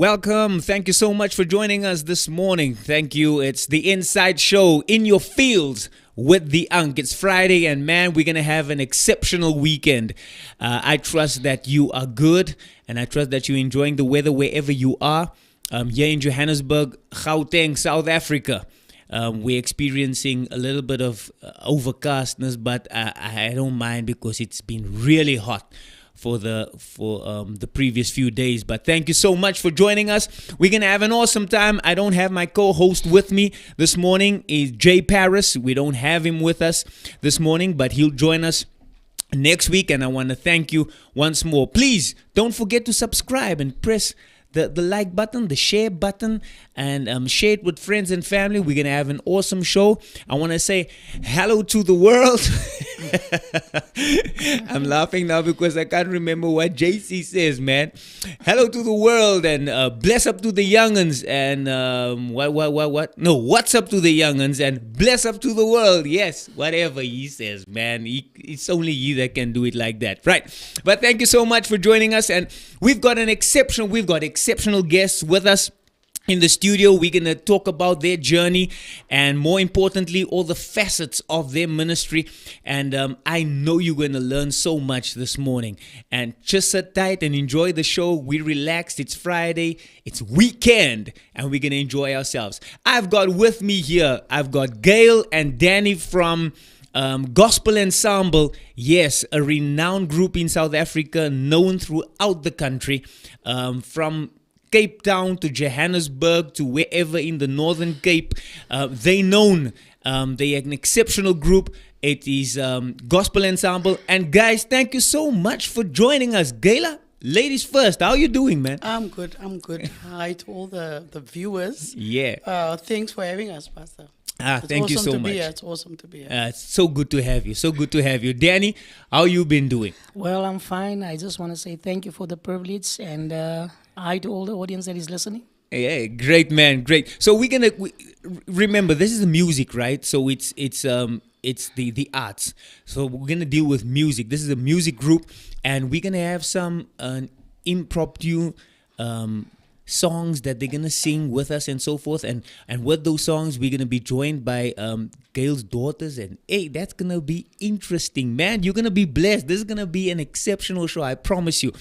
Welcome. Thank you so much for joining us this morning. Thank you. It's the Inside Show in your fields with the Unk. It's Friday, and man, we're going to have an exceptional weekend. I trust that you are good, and I trust that you're enjoying the weather wherever you are. Here in Johannesburg, Gauteng, South Africa. We're experiencing a little bit of overcastness, but I don't mind because it's been really hot for the previous few days. But thank you so much for joining us. We're gonna have an awesome time. I don't have my co-host with me this morning. Is Jay Paris. We don't have him with us this morning, but he'll join us next week. And I want to thank you once more. Please don't forget to subscribe and press the like button, the share button, and share it with friends and family. We're going to have an awesome show. I want to say hello to the world. I'm laughing now because I can't remember what JC says, man. Hello to the world, and bless up to the young'uns, and what? No, what's up to the young'uns, and bless up to the world. Yes, whatever he says, man. It's only he that can do it like that, right? But thank you so much for joining us, and we've got exceptional guests with us in the studio. We're going to talk about their journey and, more importantly, all the facets of their ministry. And I know you're going to learn so much this morning. And just sit tight and enjoy the show. We're relaxed. It's Friday. It's weekend. And we're going to enjoy ourselves. I've got with me here, I've got Gail and Danny from Gospel Ensemble. Yes, a renowned group in South Africa, known throughout the country, from Cape Town to Johannesburg to wherever in the Northern Cape. They're known. They are an exceptional group. It is Gospel Ensemble. And guys, thank you so much for joining us. Gayla, ladies first. How are you doing, man? I'm good. Hi to all the viewers. Yeah. Thanks for having us, Pastor. Thank you so much. It's awesome to be here. It's so good to have you. Danny, how you been doing? Well, I'm fine. I just want to say thank you for the privilege, and hi to all the audience that is listening. Yeah, great, man, great. So remember, this is the music, right? So it's the arts. So we're gonna deal with music. This is a music group, and we're gonna have some impromptu songs that they're gonna sing with us and so forth, and with those songs we're gonna be joined by Gail's daughters, and hey, that's gonna be interesting, man. You're gonna be blessed. This is gonna be an exceptional show, I promise you.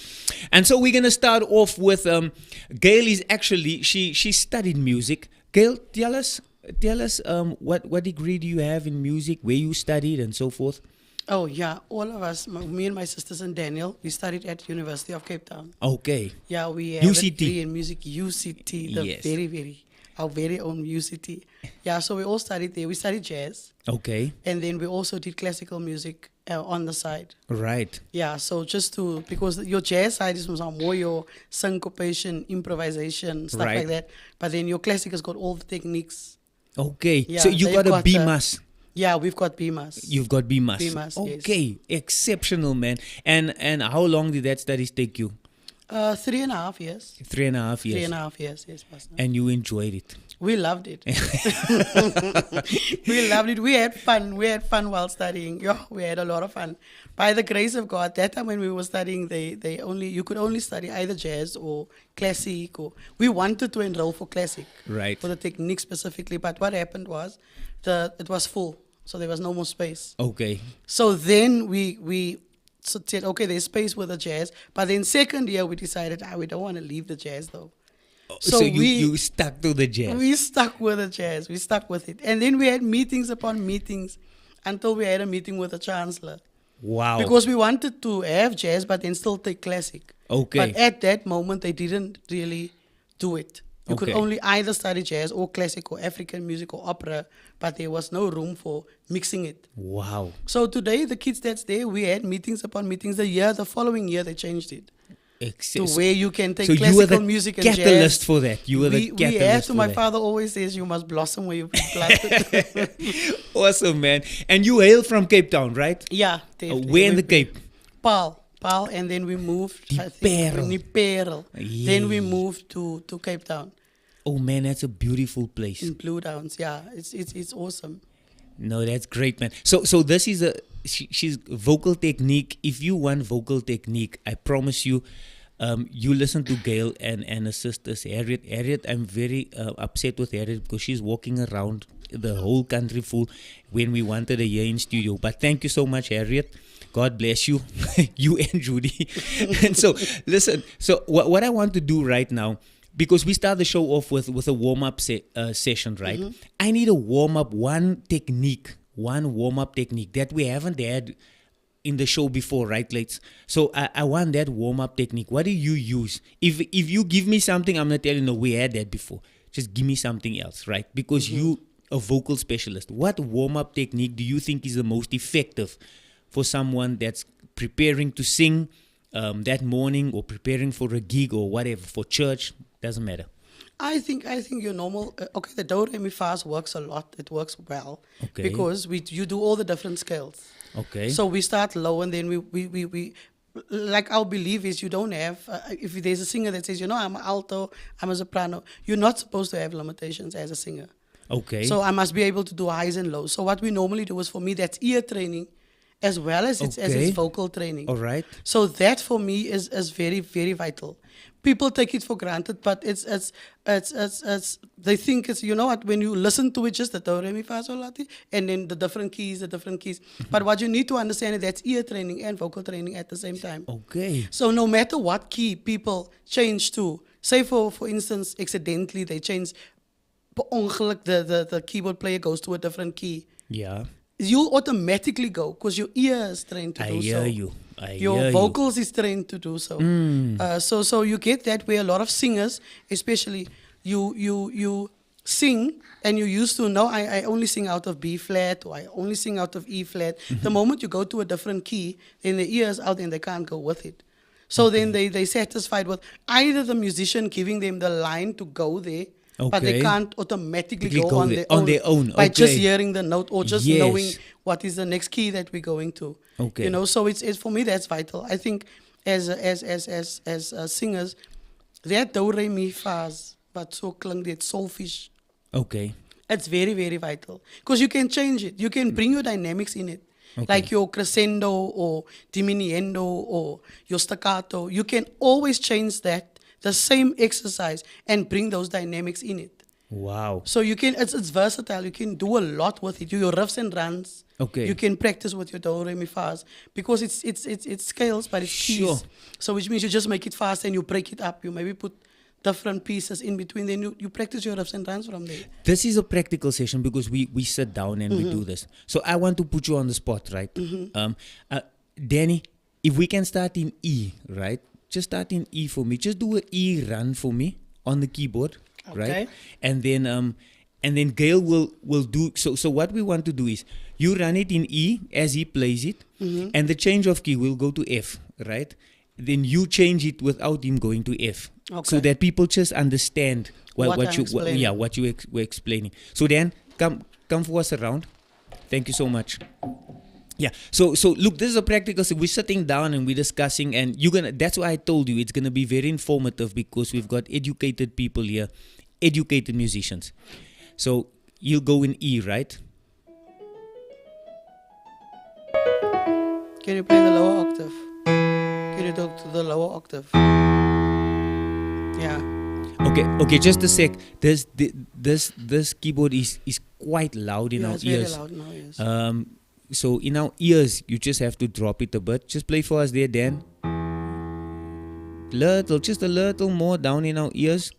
And so we're gonna start off with Gail is actually she studied music. Gail, tell us what degree do you have in music, where you studied and so forth? Oh yeah, all of us, me and my sisters and Daniel, we studied at University of Cape Town. Okay. Yeah, we have UCT. a degree in music, UCT, Yes. our very own UCT. Yeah, so we all studied there. We studied jazz. Okay. And then we also did classical music on the side. Right. Yeah, so because your jazz side is more your syncopation, improvisation, stuff Right. like that. But then your classic has got all the techniques. Okay. Yeah, So you they've got a got BMAS. Yeah, we've got BMAS. You've got BMAS. BMAS, okay, yes. Exceptional, man. And how long did that studies take you? 3.5 years. 3.5 years. 3.5 years, yes, Pastor. And you enjoyed it. We loved it. We loved it. We had fun. We had fun while studying. Yeah, we had a lot of fun. By the grace of God, that time when we were studying, you could only study either jazz or classic. Or we wanted to enroll for classic, Right. for the technique specifically. But what happened was, it was full, so there was no more space. Okay. So then we said, okay, there's space with the jazz. But then second year we decided, we don't want to leave the jazz though. So you stuck to the jazz. We stuck with the jazz. We stuck with it. And then we had meetings upon meetings until we had a meeting with the chancellor. Wow. Because we wanted to have jazz but then still take classic. Okay. But at that moment they didn't really do it. You could Okay. only either study jazz or classic or African music or opera, but there was no room for mixing it. Wow. So today, the kids that's there, we had meetings upon meetings. The following year, they changed it to where you can take so classical you were the music and catalyst jazz. for that. You were the We catalyst had to. for My that. father always says, you must blossom where you've been planted. Awesome, man. And you hail from Cape Town, right? Yeah. Definitely. Where in the Cape? Paarl, and then we moved. Parel. Then we moved to Cape Town. Oh man, that's a beautiful place. In Blue Downs, yeah, it's awesome. No, that's great, man. So this is she's vocal technique. If you want vocal technique, I promise you, you listen to Gail and her sisters, Harriet. Harriet, I'm very upset with Harriet because she's walking around the whole country full when we wanted her here in studio. But thank you so much, Harriet. God bless you, you and Judy. And so, listen, so what I want to do right now, because we start the show off with a warm-up session, right? I need a warm-up, one warm-up technique that we haven't had in the show before, right, Lates? So I want that warm-up technique. What do you use? If you give me something, I'm going to tell you, no, we had that before. Just give me something else, right? Because you a vocal specialist. What warm-up technique do you think is the most effective for someone that's preparing to sing that morning or preparing for a gig or whatever, for church? Doesn't matter. I think your normal the do re mi fas works a lot. It works well because you do all the different scales. Okay. So we start low and then we like our belief is you don't have if there's a singer that says I'm an alto, I'm a soprano, you're not supposed to have limitations as a singer. Okay. So I must be able to do highs and lows. So what we normally do is, for me, that's ear training as well as it's vocal training. All right. So that for me is very, very vital. People take it for granted, but it's they think it's, when you listen to it, just the do, re, mi, fa, sol, la, ti, and then the different keys. But what you need to understand is that's ear training and vocal training at the same time. Okay. So no matter what key people change to, say for instance, accidentally they change, per ongeluk the keyboard player goes to a different key. Yeah. You'll automatically go because your ear is trained to do so. I hear you. Your vocals is trained to do so. So you get that where a lot of singers, especially you sing and you used to know I only sing out of B flat or I only sing out of E flat. The moment you go to a different key, then the ear is out and they can't go with it. So then they satisfied with either the musician giving them the line to go there, but they can't automatically go on their own by just hearing the note or just knowing what is the next key that we're going to. Okay. So it's for me that's vital. I think as singers, that do re mi fas, but so klink dit solfish. Okay. It's very, very vital because you can change it. You can bring your dynamics in it. Like your crescendo or diminuendo or your staccato. You can always change that. The same exercise and bring those dynamics in it. Wow. So you can, it's versatile. You can do a lot with it. Your riffs and runs. Okay. You can practice with your do, re, mi, fas because it's scales, but it's keys. So which means you just make it fast and you break it up. You maybe put different pieces in between. Then you practice your riffs and runs from there. This is a practical session because we sit down and we do this. So I want to put you on the spot, right? Danny, if we can start in E, right? Just start in E for me. Just do an E run for me on the keyboard, right? And then Gail will do. So what we want to do is you run it in E as he plays it, and the change of key will go to F, right? Then you change it without him going to F, so that people just understand what you were explaining. So then come for us around. Thank you so much. Yeah. So look, this is a practical thing. We're sitting down and we're discussing, and that's why I told you it's gonna be very informative because we've got educated people here, educated musicians. So you'll go in E, right? Can you play the lower octave? Can you talk to the lower octave? Yeah. Okay, just a sec. This keyboard is quite loud in our ears. Very loud in our ears. So in our ears, you just have to drop it a bit. Just play for us there, Dan. Just a little more down in our ears.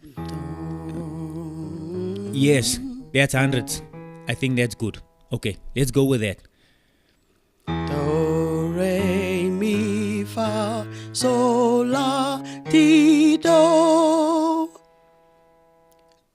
Yes, that's hundreds. I think that's good. Okay, let's go with that. Do, re, mi, fa, sol, la, ti, do.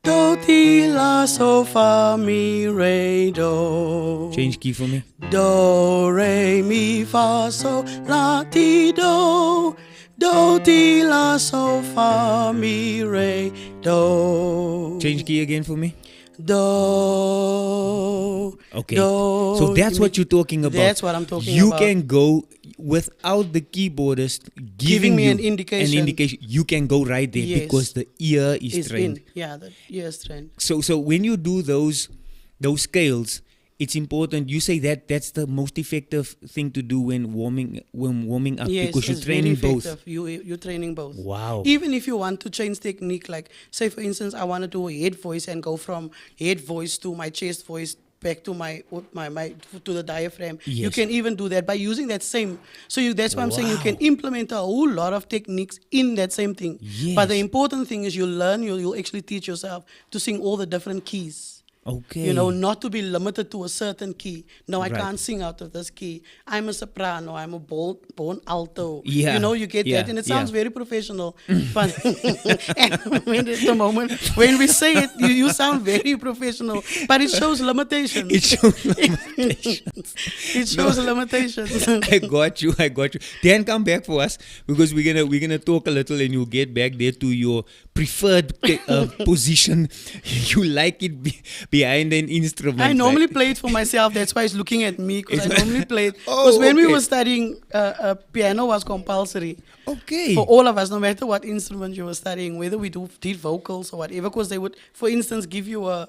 Do, ti, la, so, fa, mi, re, do. Change key for me. Do, re, mi, fa, sol, la, ti, do. Do, ti, la, so, fa, mi, re, do. Change key again for me. Do. Okay. Do. So that's what you're talking about. That's what I'm talking you about. You can go without the keyboardist giving me you an indication. You can go right there because the ear is trained. Yeah, the ear is trained. So when you do those scales, it's important. You say that that's the most effective thing to do when warming up, Yes, because you're it's very training both. effective. You're training both. Wow. Even if you want to change technique, like say for instance, I want to do a head voice and go from head voice to my chest voice back to my to the diaphragm. You Yes. can even do that by using that same. So that's why I'm saying you can Wow. implement a whole lot of techniques in that same thing. But the Yes. important thing is you'll actually teach yourself to sing all the different keys. Okay. You know, not to be limited to a certain key. No, I Right. can't sing out of this key. I'm a soprano. I'm a born alto. Yeah, You know, you get yeah, that, and it yeah. sounds very professional. But and when at the moment when we say it, you sound very professional. But it shows limitations. It shows limitations. It shows limitations. I got you. Dan, come back for us, because we're gonna talk a little, and you'll get back there to your preferred position. You like it behind an instrument. I normally right? play it for myself. That's why he's looking at me, because I normally play it. Oh, Because when we okay. were studying, piano was compulsory. Okay. For all of us, no matter what instrument you were studying, whether we did vocals or whatever, because they would, for instance, give you a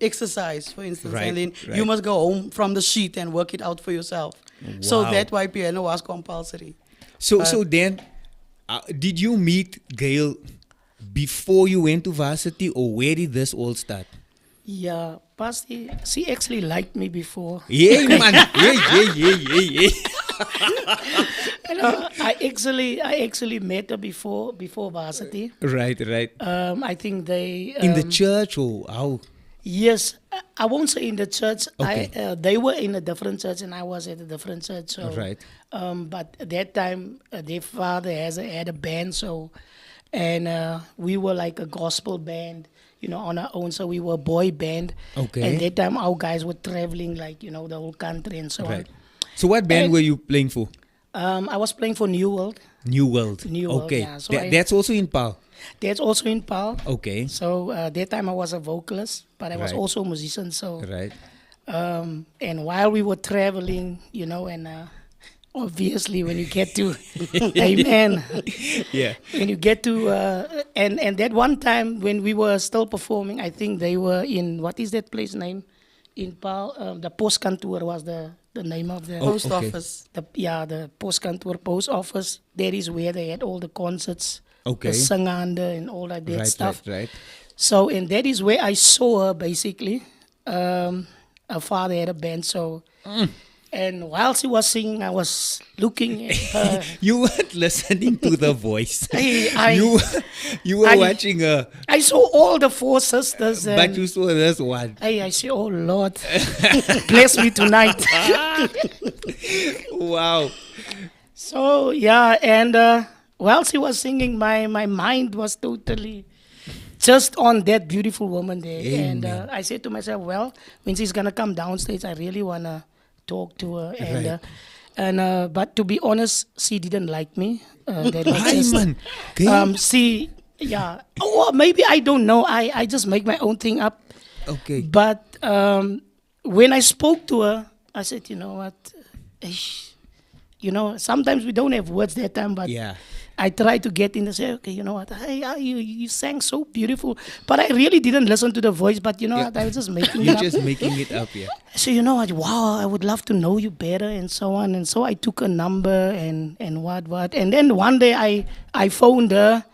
exercise, for instance, Right, and then right. you must go home from the sheet and work it out for yourself. So Wow. that's why piano was compulsory. So Dan, did you meet Gail before you went to varsity, or where did this all start? Yeah, Pastor, she actually liked me before. Yeah, man. Yeah. You know, I actually met her before varsity. Right. I think they In the church, or how? Yes, I won't say in the church. Okay. They were in a different church and I was at a different church. So, Right. But at that time, their father had a band, and we were like a gospel band, on our own. So we were a boy band. Okay. And that time our guys were traveling, like the whole country and so Right. on. So what band And- were you playing for? I was playing for New World. New World. New World, Okay. yeah. So That's also in Paarl. That's also in Paarl. Okay. So that time I was a vocalist, but I was Right. also a musician. So. Right. And while we were traveling, and obviously when you get to, amen, Yeah. when you get to, and that one time when we were still performing, I think they were in, what is that place name? In Paarl, the Postkantoor was the name of the, Oh, Post okay. office. the Postkantoor post office. That is where they had all the concerts, Okay. the singande and all that Right. stuff. Right. So, and that is where I saw her basically. Her father had a band, so. And while she was singing, I was looking at her. You weren't listening to the voice. I- you were I- watching her, I saw all the four sisters. And but you saw this one. I say, oh Lord, bless me tonight. Wow. So, yeah, and while she was singing, my mind was totally just on that beautiful woman there. And Amen. I said to myself, well, when she's going to come downstage, I really want to talk to her. And but to be honest, she didn't like me. That was Hi, just, man. Okay. she, yeah, or maybe I don't know. I just make my own thing up. Okay. But when I spoke to her, I said, you know what, ish, sometimes we don't have words that time, but Yeah. I tried to get in and say, okay, you know what, hey, you sang so beautiful, but I really didn't listen to the voice, but you know what, I was just making it You're up. just making it up, yeah. So you know what, wow, I would love to know you better and so on. And so I took a number and what. And then one day I phoned her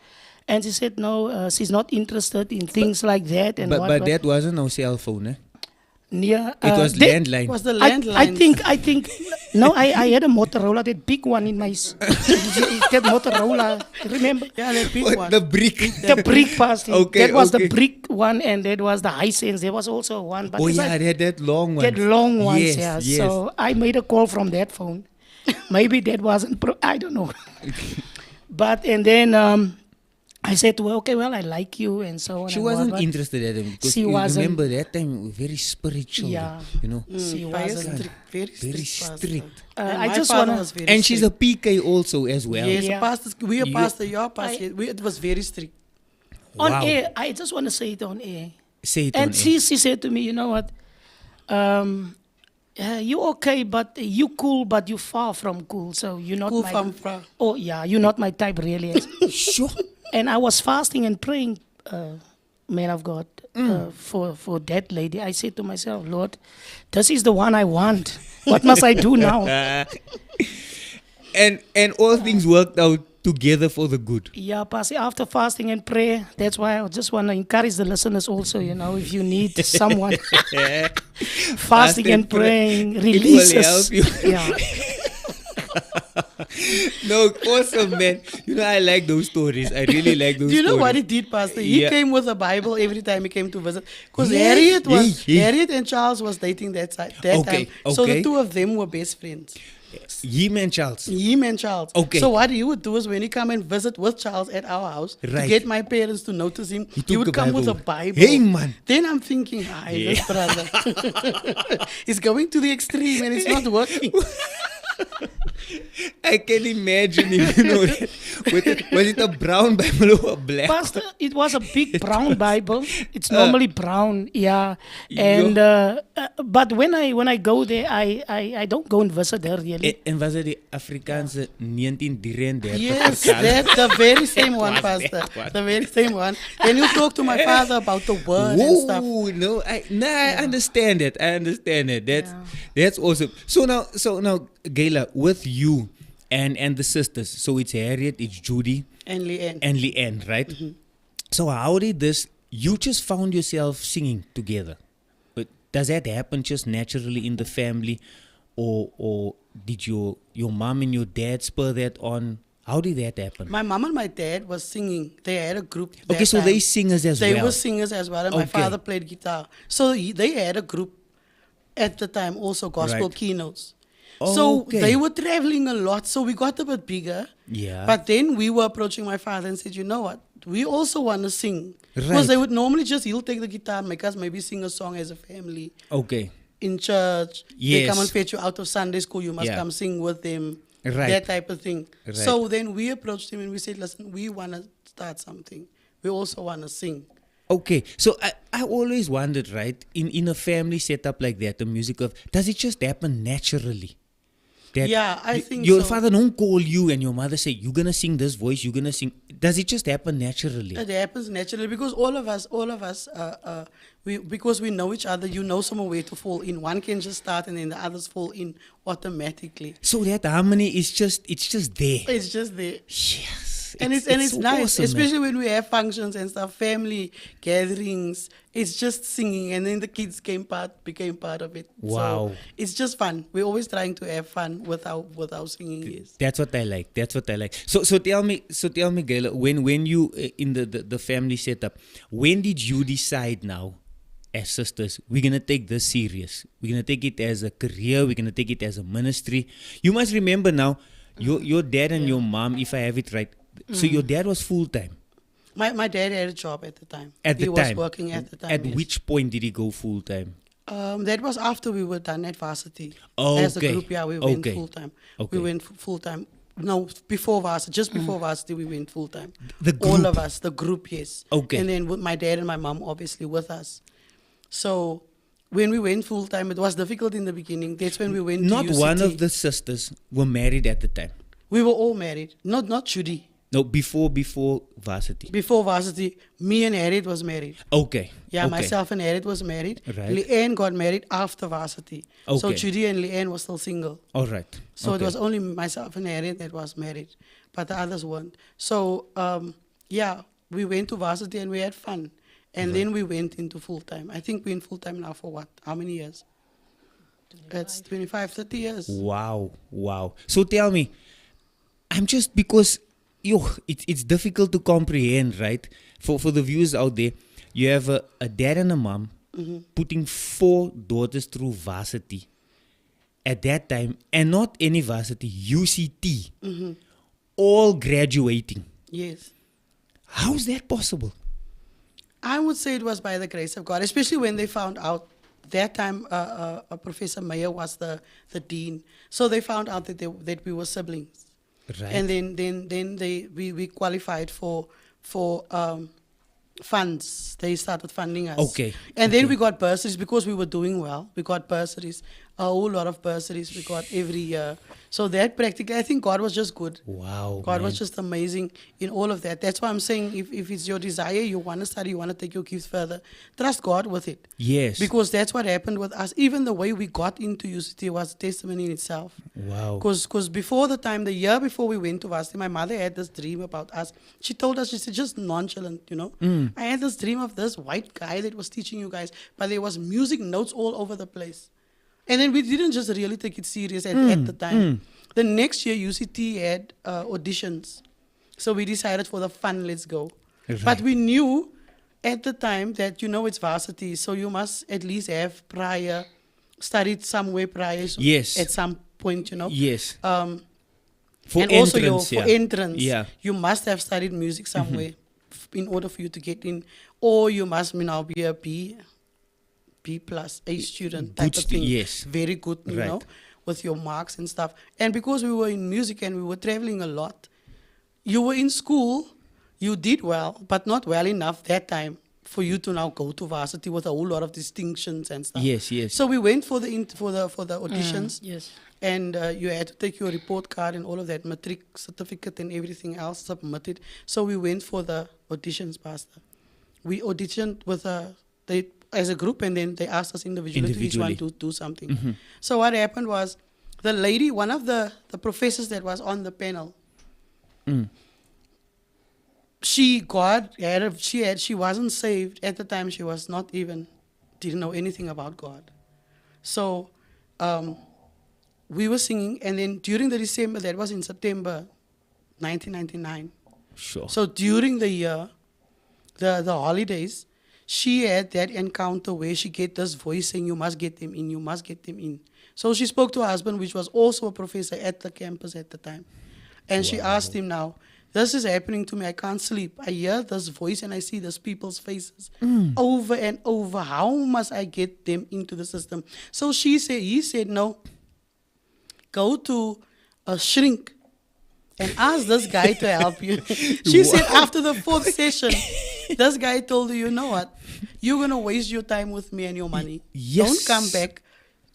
and she said, no, she's not interested in things like that. And But that wasn't no cell phone, eh? Yeah, It was landline. It was the I landline. think, no, I had a Motorola, that big one in my, that Motorola, remember? Yeah, that big What, one. the brick? The brick past. Okay, that was okay. the brick one, and that was the Hisense. There was also one, but Oh it's yeah, like they had that long one. that long ones. Yes, Yeah. yes. So I made a call from that phone. Maybe that wasn't. I don't know. But and then I said to her, okay, well, I like you, and so on. She and wasn't what. interested at him because She you wasn't. remember that time very spiritual, Yeah. you know. She Very wasn't. strict, very Very strict. strict. pastor. And I my just father wanna- was very And she's a strict. PK also as well. Yes, Yeah. pastors. We a You- pastor, your pastor. It was very strict. On Wow. air, I just want to say it on air. Say it And on she air. said to me, you know what? You okay, but you cool, but you far from cool. So you're not Cool my. from fra. Oh yeah, you're not my type really. Sure. And I was fasting and praying, man of God, for that lady. I said to myself, Lord, this is the one I want. What must I do now? And all things worked out together for the good. Yeah, Pastor, after fasting and prayer, that's why I just want to encourage the listeners also, if you need someone fasting and praying, releases. It will help you. Yeah. No, awesome, man. I like those stories. I really like those Do you know stories. what he did, Pastor? He Yeah. came with a Bible every time he came to visit. Because Yes, Harriet and Charles was dating that time. Okay, So the okay. two of them were best friends. Him and Charles. Him and Charles. Okay. So what he would do is when he come and visit with Charles at our house to Right. get my parents to notice him, he took would the come with a Bible. Bible. Hey, man. Then I'm thinking, hi, this brother. He's going to the extreme and it's not working. I can imagine him, that. Was it a brown Bible or a black? Pastor, it was a big brown Bible. It's normally brown, yeah. And but when I go there, I don't go and visit her really. En was het die Afrikaanse 1933? Yes, that's the very same one, was Pastor. that one. The very same one. Then you talk to my father about the word and stuff. Whoa, no, I understand it. I understand it. That's awesome. So now, Gayla, with you and the sisters, so it's Harriet, it's Judy, And Leanne. and Leanne, right? So how did this? You just found yourself singing together. But does that happen just naturally in the family, or did your mom and your dad spur that on? How did that happen? My mom and my dad was singing. They had a group. Okay, that so time. they singers as They well. were singers as well, and my Okay. father played guitar. So they had a group at the time, also gospel Right. keynotes. Oh, So okay. they were traveling a lot, so we got a bit bigger. Yeah. But then we were approaching my father and said, you know what? We also want to sing. Right. Because they would normally he'll take the guitar and make us maybe sing a song as a family Okay. in church. They Yes. come and fetch you out of Sunday school. You must Yeah. come sing with them. Right. That type of thing. Right. So then we approached him and we said, listen, we want to start something. We also want to sing. Okay, so I always wondered, right, in a family setup like that, the music of, does it just happen naturally? That Yeah, I think your so. father don't call you and your mother say, you're going to sing this voice, you're going to sing. Does it just happen naturally? It happens naturally because all of us, because we know each other, you know somewhere to fall in. One can just start and then the others fall in automatically. So that harmony is it's just there. It's just there. Yes. And it's nice, awesome, man. especially when we have functions and stuff, family gatherings. It's just singing, and then the kids became part of it. Wow. So it's just fun. We're always trying to have fun with our singing. Yes. That's what I like. So tell me, Gayla, when you in the family setup, when did you decide now, as sisters, we're gonna take this serious? We're gonna take it as a career. We're gonna take it as a ministry. You must remember now, your dad and your mom, if I have it right. So your dad was full time. My dad had a job at the time. At the he time. was working at the time. At yes. which point did he go full time? That was after we were done at varsity. Oh, As a okay. group, yeah, we went Okay. full time. Okay. We went full time. No, before varsity, just before varsity, we went full time. The All group? of us, the group, yes. Okay. And then with my dad and my mom, obviously, with us. So when we went full time, it was difficult in the beginning. That's when we went Not to UCT. one of the sisters were married at the time. We were all married. Not Judy. No, before varsity. Before varsity, me and Harriet was married. Okay. Yeah, okay. myself and Harriet was married. Right. Leanne got married after varsity. So Okay. Judy and Leanne were still single. All right. So okay. it was only myself and Harriet that was married, but the others weren't. So yeah, we went to varsity and we had fun, and then we went into full time. I think we're in full time now for what? How many years? 25. It's 25, 30 years. Wow. So tell me, I'm just because it's difficult to comprehend, right? For the viewers out there, you have a dad and a mom putting 4 daughters through varsity at that time, and not any varsity, UCT, all graduating. Yes. How is that possible? I would say it was by the grace of God, especially when they found out. That time, Professor Meyer was the dean, so they found out that we were siblings. Right. And then we qualified for funds. They started funding us. Okay. And then we got bursaries because we were doing well. We got bursaries a whole lot of bursaries we got every year. So that practically, I think God was just good. Wow. God man. was just amazing in all of that. That's why I'm saying if it's your desire, you want to study, you want to take your gifts further, trust God with it. Yes. Because that's what happened with us. Even the way we got into UCT was a testimony in itself. Wow. Because before the year before we went to varsity, my mother had this dream about us. She told us, she said, just nonchalant, I had this dream of this white guy that was teaching you guys, but there was music notes all over the place. And then we didn't just really take it serious at the time. The next year, UCT had auditions. So we decided for the fun, let's go. Right. But we knew at the time that, it's varsity, so you must at least have studied somewhere prior. Yes. At some point, Yes. For and entrance, for entrance, Yeah. you must have studied music somewhere in order for you to get in. Or you must now be a B plus, A student type Good of thing. yes. Very good, Right. with your marks and stuff. And because we were in music and we were traveling a lot, you were in school, you did well, but not well enough that time for you to now go to varsity with a whole lot of distinctions and stuff. Yes, yes. So we went for the auditions. Yes. And you had to take your report card and all of that, matric certificate and everything else submitted. So we went for the auditions, Pastor. We auditioned as a group, and then they asked us individually to each one to do something. So what happened was, the lady, one of the professors that was on the panel, she wasn't saved at the time. She was not even, didn't know anything about God. So we were singing, and then during the December, that was in September 1999. Sure. So during the year, the holidays, she had that encounter where she get this voice saying, you must get them in, you must get them in. So she spoke to her husband, which was also a professor at the campus at the time. And she asked him now, this is happening to me, I can't sleep. I hear this voice and I see these people's faces over and over. How must I get them into the system? So he said, no, go to a shrink and ask this guy to help you. She said after the 4th session, this guy told her, you know what? You're going to waste your time with me and your money. Yes. Don't come back.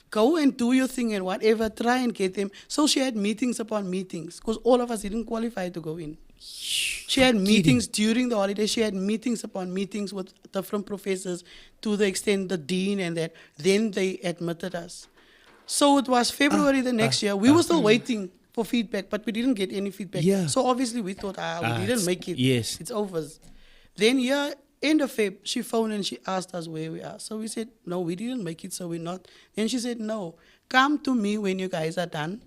Go and do your thing and whatever. Try and get them. So she had meetings upon meetings because all of us didn't qualify to go in. She had meetings during the holiday. She had meetings upon meetings with different professors to the extent the dean and that. Then they admitted us. So it was February the next year. We were still waiting for feedback, but we didn't get any feedback. Yeah. So obviously we thought, we didn't make it. Yes. It's over. Then end of Feb, she phoned and she asked us where we are. So we said, no, we didn't make it, so we're not. Then she said, no, come to me when you guys are done.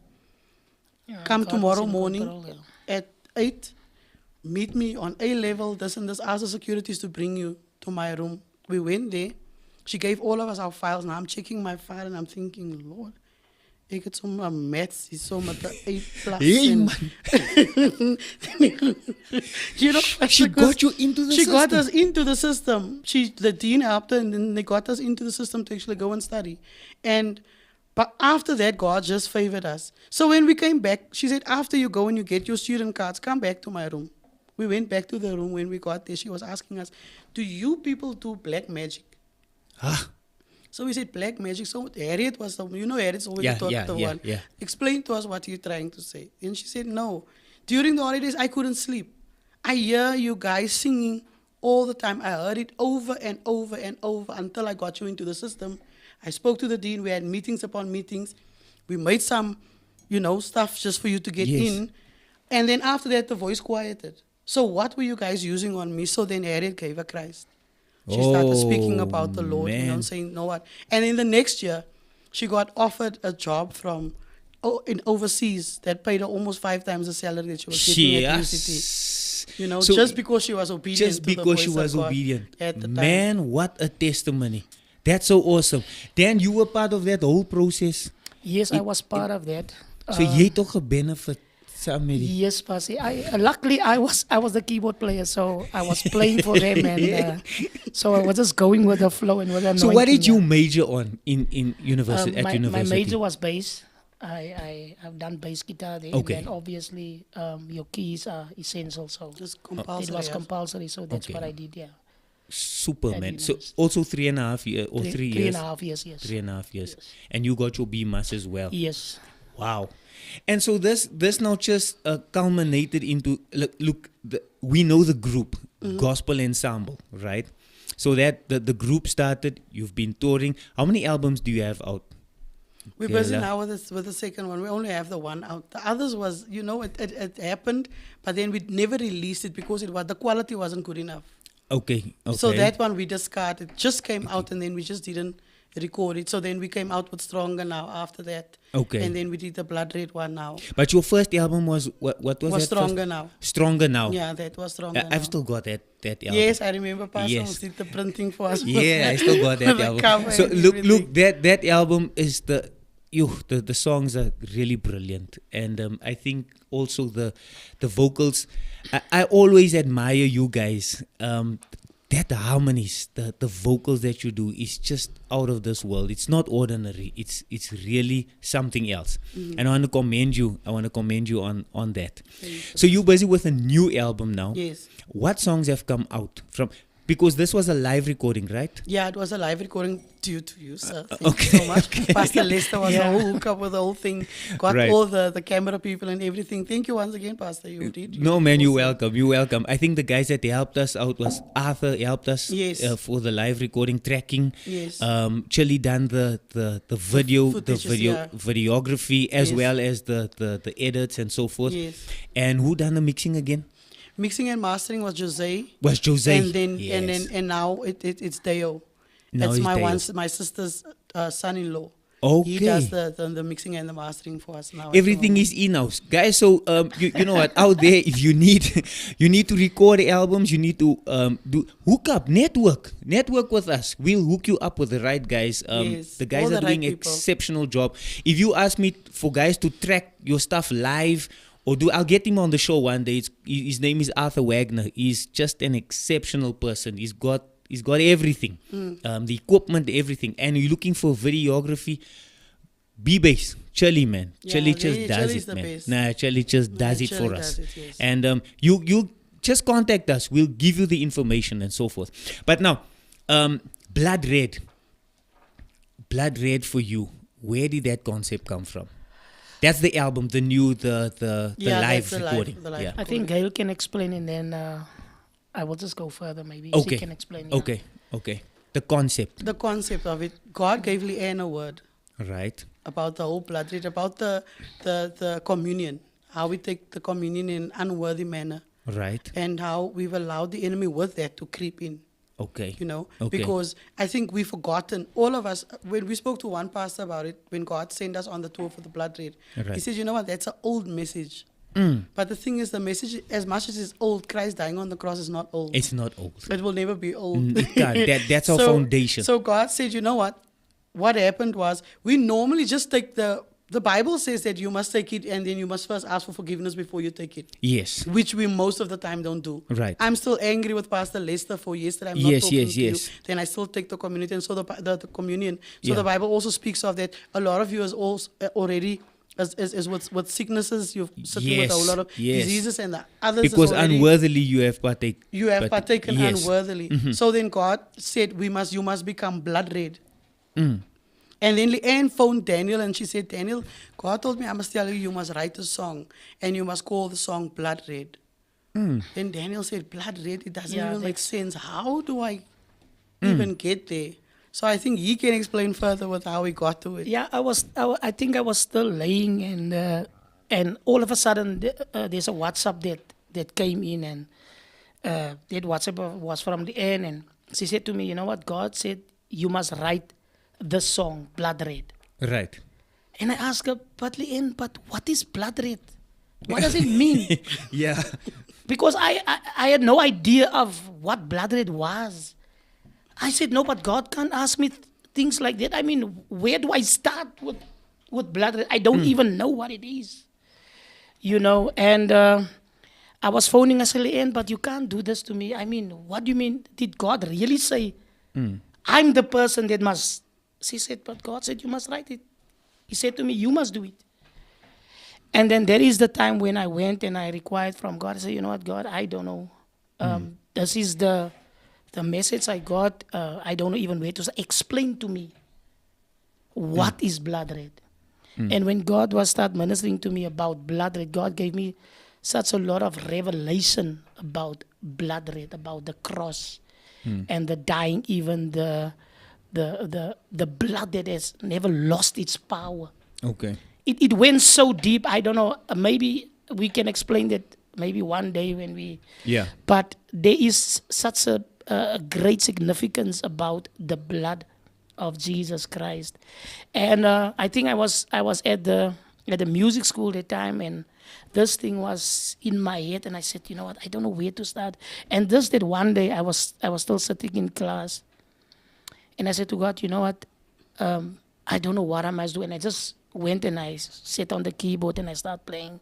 Come God tomorrow was in morning control, at 8. Meet me on A level, this and this. Ask the securities to bring you to my room. We went there. She gave all of us our files. Now I'm checking my file and I'm thinking, Lord, ik het zomaar maths, is zo met de A+. Hey, man. She got you into the She system. got us into the system. The dean helped her, and then they got us into the system to actually go and study. But after that, God just favored us. So when we came back, she said, after you go and you get your student cards, come back to my room. We went back to the room. When we got there, she was asking us, do you people do black magic? Huh? So we said black magic. So Harriet was Harriet's always the talkative one. Yeah. Explain to us what you're trying to say. And she said, no. During the holidays, I couldn't sleep. I hear you guys singing all the time. I heard it over and over and over until I got you into the system. I spoke to the dean. We had meetings upon meetings. We made some, stuff just for you to get in. And then after that, the voice quieted. So what were you guys using on me? So then Harriet gave her Christ. She started speaking about the Lord, saying, know what? And in the next year, she got offered a job in overseas that paid her almost 5 times the salary that she was getting at UCT. So just because she was obedient just to the because she voice was of God obedient. at the time. Man, what a testimony. That's so awesome. Dan, you were part of that whole process. Yes, I was part of that. So jy het toch 'n benefit saam met die. Yes, Pasi. Luckily I was the keyboard player, so I was playing for them, and so I was just going with the flow and with the So what did anointing, you major on in university at my university? major was bass. I've done bass guitar there. Okay. And then obviously your keys are essential, so Just it compulsory. was compulsory. So that's Okay. what I did. Yeah. Super, at man. So university. also 3.5 years or 3 Three years. and a half years, yes. 3.5 years. Yes. And you got your B Mas as well. Yes. Wow. And so this now just culminated into look we know the group Gospel Ensemble, right? So that the group started. You've been touring. How many albums do you have out? We're busy Dela? now with the second one. We only have the one out. The others was, it happened, but then we never released it because the quality wasn't good enough. Okay. So that one we discarded. It just came out and then we just didn't record it. So then we came out with Stronger Now after that. Okay. And then we did the Blood Red one now. But your first album was what was that? Stronger first? Now. Stronger Now. Yeah, that was Stronger Now. I've still got that album. Yes, I remember Pastor Yes. did the printing for us. Yeah, I still got that The album. cover So and look, everything. that album is the songs are really brilliant, and I think also the vocals. I always admire you guys. That harmonies, the vocals that you do is just out of this world. It's not ordinary. It's really something else. And I want to commend you. On that. So you're busy with a new album now. Yes. What songs have come out from? Because this was a live recording, right? Yeah, it was a live recording due to you, sir. Thank okay, you so much. okay. Pastor Lester was the whole hookup with the whole thing. Got Right. all the camera people and everything. Thank you once again, Pastor. You did. No, man, you're awesome. welcome. You're welcome. I think the guys that helped us out was Arthur helped us Yes. for the live recording tracking. Yes. Chili done the video, Footages, yeah. videography as Yes. well as the edits and so forth. Yes. And who done the mixing again? Mixing and mastering was Jose. Was Jose. And then Yes. and now it's Deo. Now That's it's my Deo. my sister's son-in-law. Okay. He does the mixing and the mastering for us now. Everything is in-house, guys. So you know what? Out there, if you need to record albums, you need to hook up, network with us. We'll hook you up with the right guys. Yes, The guys all are the doing right people. exceptional job. If you ask me for guys to track your stuff live, I'll get him on the show one day. His name is Arthur Wagner. He's just an exceptional person. He's got everything, the equipment, everything. And you're looking for videography, B-Bass, Chili, man. Yeah, Chili just Chili does is it, the man. best. Nah, Chili just does it Chili for does us. it, yes. And you just contact us. We'll give you the information and so forth. But now, Blood Red for you. Where did that concept come from? That's the album, the new, the Yeah, live that's the live- recording. the live Yeah. I think Gail can explain, and then I will just go further. Maybe Okay. she can explain. yeah. Okay. The concept, The concept of it. God gave Leanne a word right? about the whole blood rate, about the communion, how we take the communion in unworthy manner, Right. and how we've allowed the enemy with that to creep in. Okay. Okay. Because I think we've forgotten, all of us, when we spoke to one pastor about it, when God sent us on the tour for the blood red, Right. he said, you know what, that's an old message. Mm. But the thing is, the message, as much as it's old, Christ dying on the cross is not old. It's not old. It will never be old. It can't. That's our foundation. So God said, you know what? What happened was, we normally just take the Bible says that you must take it and then you must first ask for forgiveness before you take it, Yes. which we most of the time don't do. Right. I'm still angry with Pastor Lester for yesterday. I'm not Yes, talking yes, to yes. you. Then I still take the community, and so the communion. So Yeah. the Bible also speaks of that. A lot of you is also already as with sicknesses, you've sitting with a whole lot of Yes. diseases, and the others is Because already, unworthily you have partaken. you have partaken yes. unworthily. So then God said, you must become blood red. Mm. And then Leanne phoned Daniel and she said, Daniel, God told me I must tell you, you must write a song and you must call the song Blood Red. Mm. Then Daniel said, Blood Red, it doesn't Yeah, even make that's- sense. How do I even get there? So I think he can explain further with how he got to it. Yeah, I think I was still laying, and all of a sudden there's a WhatsApp that came in, and that WhatsApp was from the end, and she said to me, you know what, God said you must write the song Blood Red. Right. And I asked her, but Leanne, but what is blood red? What does it mean? Yeah. Because I had no idea of what blood red was. I said, no, but God can't ask me things like that. I mean, where do I start with blood red? I don't even know what it is. And I was phoning her, Leanne, but you can't do this to me. I mean, what do you mean? Did God really say, I'm the person that must? She said, but God said, you must write it. He said to me, you must do it. And then there is the time when I went and I required from God. I said, you know what, God, I don't know. This is the the message I got, I don't know even where to say, explain to me what is blood red. And when God was start ministering to me about blood red, God gave me such a lot of revelation about blood red, about the cross and the dying, even the blood that has never lost its power. Okay. It went so deep. I don't know. Maybe we can explain that maybe one day when we. Yeah. But there is such a great significance about the blood of Jesus Christ, and I think I was at the music school that time, and this thing was in my head, and I said, you know what, I don't know where to start. And just that one day I was still sitting in class, and I said to God, you know what, I don't know what I must do, and I just went and I sat on the keyboard and I started playing,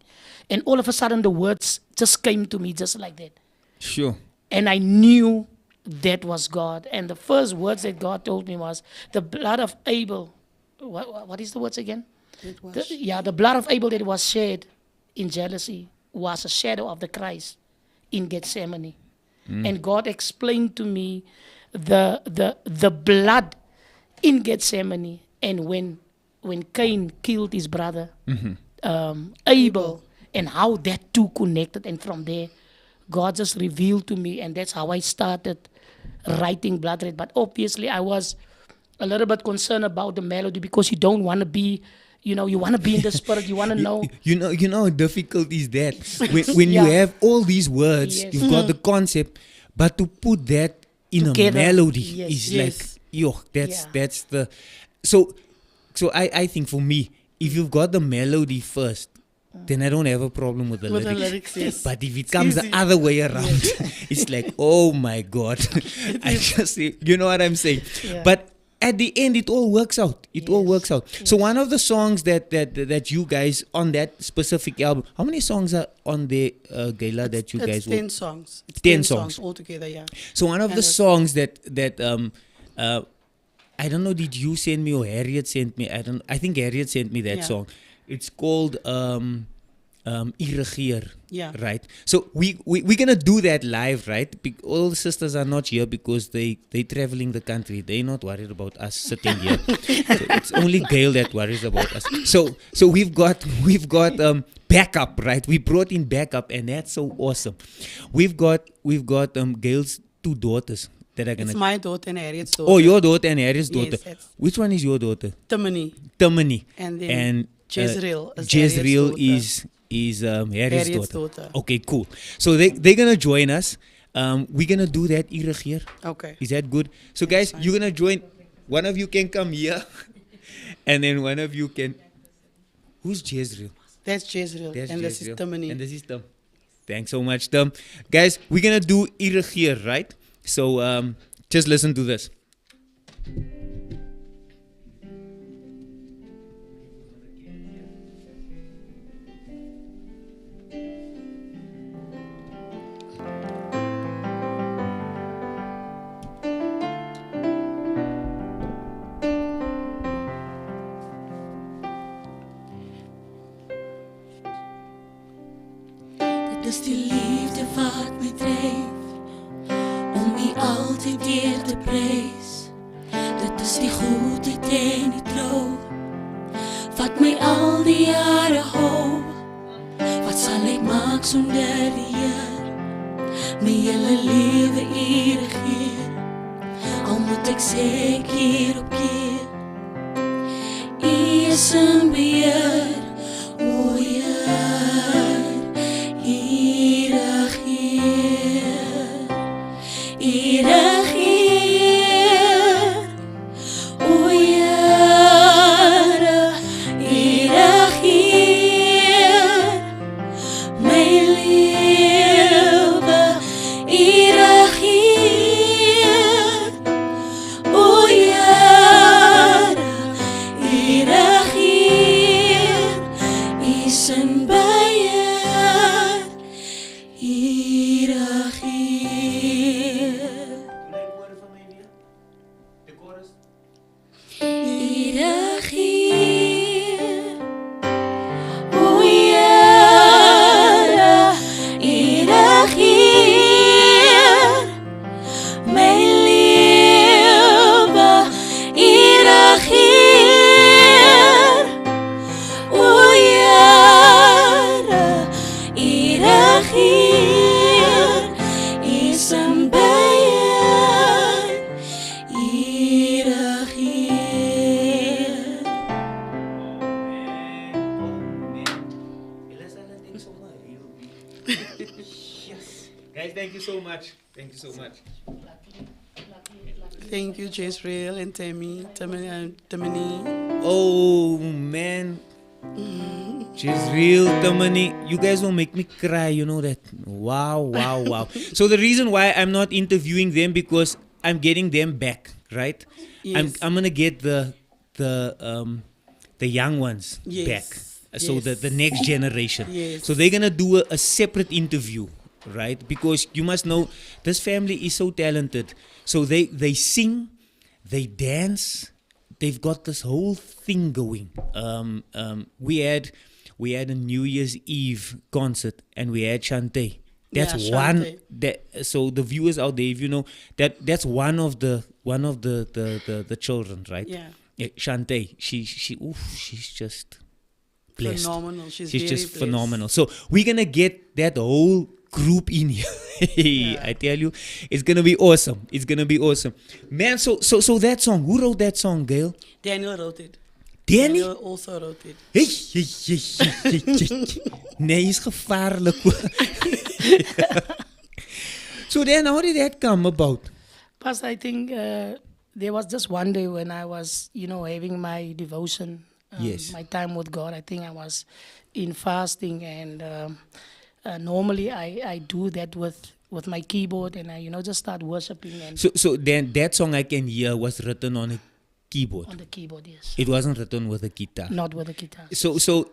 and all of a sudden the words just came to me just like that. Sure. And I knew that was God. And the first words that God told me was, the blood of Abel. What is the words again? The blood of Abel that was shed in jealousy was a shadow of the Christ in Gethsemane. And God explained to me the blood in Gethsemane. And when Cain killed his brother, Abel, and how that two connected. And from there, God just revealed to me, and that's how I started writing Blood Red. But obviously, I was a little bit concerned about the melody, because you don't want to be, you want to be in the spirit, you want to know. You know how difficult is that? When you have all these words, Yes. you've got the concept, but to put that in Together. a melody Yes. is Yes. like, yo, that's Yeah. the... So I think for me, if you've got the melody first, then I don't have a problem with the With the lyrics. lyrics, yes. But if it It's comes easy. the other way around, it's like, oh my God. I just, you know what I'm saying? Yeah. But at the end, it all works out. It all Yes. works out. So one of the songs that you guys on that specific album, how many songs are on the Gala that you It's guys 10 songs. It's 10 10 songs. songs altogether, yeah. So one of And the it's- songs that I don't know, did you send me or Harriet sent me? I think Harriet sent me that Yeah. song. It's called Irregeer. Yeah. Right. So we're gonna do that live, right? All the sisters are not here because they traveling the country. They're not worried about us sitting here. So it's only Gail that worries about us. So we've got backup, right? We brought in backup, and that's so awesome. We've got Gail's two daughters that are gonna. It's my daughter and Harriet's daughter. Oh, your daughter and Harry's daughter. Yes, that's Which one is your daughter? Timony. Timony. And then And Jezreel is Jezreel Harriet's is Harry's Harriet's daughter. daughter. Okay, cool. So they're gonna join us. We're gonna do that Irregeer. Okay. Is that good? So guys, fine. you're gonna join. One of you can come here, and then one of you can. Who's Jezreel? That's Jezreel. That's And this Jezreel. is Timony. And this is Tim. Thanks so much, Tim. Guys, we're gonna do Irregeer, right? So just listen to this. Dit is die liefde wat my dryf om U altyd weer te prys. Dit is die goedheid en die trou wat my al die jare hou. Wat sal ek maak sonder die Heer? My hele lewe U regeer. Al moet ek sê keer op keer, U is in beheer. O Heer, U regeer. U regeer. O Here, U regeer. My lewe, U regeer. O Here, U regeer. U is in beheer. U regeer. U regeer. O Here, U regeer. My so much. Thank you so much. Thank you, Jezreel and Tamini. Oh man, Jezreel, Tamani, you guys will make me cry. You know that? Wow, wow, wow. So the reason why I'm not interviewing them because I'm getting them back, right? Yes. I'm gonna get the young ones Yes. back. So Yes. the next generation. Yes. So they're gonna do a separate interview, right? Because you must know this family is so talented. So they sing, they dance, they've got this whole thing going. We had a New Year's Eve concert and we had Shantae. That's Yeah, one Shantae. that so the viewers out there, if you know that's one of the children, right? Yeah. Shantae, she's just blessed. Phenomenal. She's She's very just blessed. phenomenal. So we're gonna get that whole group in here. I tell you, it's gonna be awesome. It's gonna be awesome, man. So that song, who wrote that song, Gail? Daniel wrote it. Danny? Daniel also wrote it. Hey. Nee, is gevaarlijk. So then, how did that come about? Plus, I think there was just one day when I was, having my devotion, Yes. my time with God. I think I was in fasting, and normally I do that with my keyboard, and I, just start worshiping and So then that song I can hear was written on a keyboard. on the keyboard. Yes, It wasn't written with a guitar. not with the guitar. So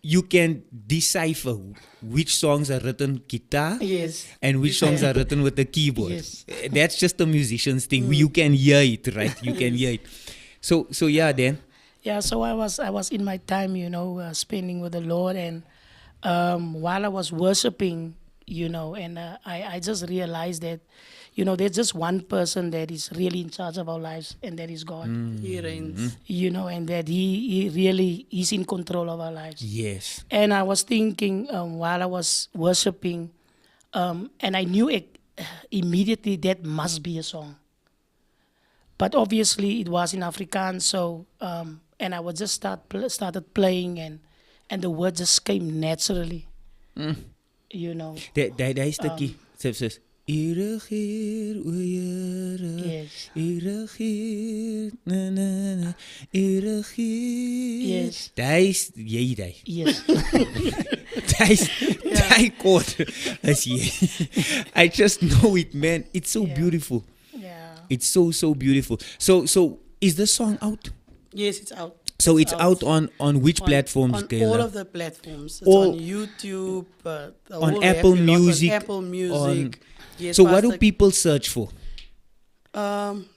you can decipher which songs are written guitar Yes. and which songs are written with the keyboard. Yes. That's just a musician's thing. You can hear it, right? You can hear it. So yeah, then. Yeah, so I was in my time, spending with the Lord, and while I was worshiping, and I just realized that, there's just one person that is really in charge of our lives, and that is God. He reigns. And that he really is in control of our lives. Yes. And I was thinking while I was worshiping, and I knew immediately that must be a song. But obviously it was in Afrikaans, so and I would just started playing, and the words just came naturally. Daar is stukkie. Sê sis. U regeer, o Here. Yes. U regeer. Na na na. U regeer. Yes. Daai jy. Yes. Daai chord is jy. I just know it, man. It's so beautiful. Yeah. It's so beautiful. So is the song out? Yes, it's out. So it's out on which platforms, On Kayla? all of the platforms. It's All- on YouTube, the On whole Apple happy lot, Music, on Apple Music. on- Yes, So what do Pastor- people search for?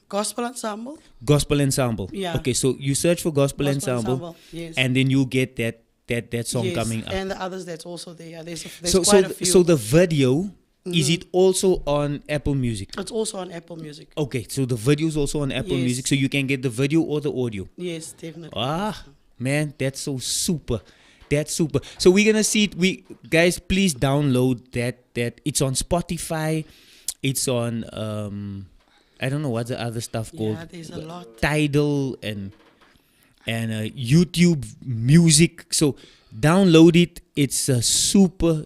Gospel Ensemble. Gospel Ensemble. Yeah. Okay, so you search for Gospel Ensemble, Yes. and then you get that song Yes, coming up. and the others that's also there. Yeah, there's So quite a few. so the video is it also on Apple Music? It's also on Apple Music. Okay, so the video is also on Apple Yes. Music, so you can get the video or the audio. Yes, definitely. Ah, man, that's so super. That's super. So we're gonna see it. Guys, please download that. It's on Spotify. It's on I don't know what's the other stuff called. Yeah, there's a lot. Tidal and YouTube Music. So download it. It's a super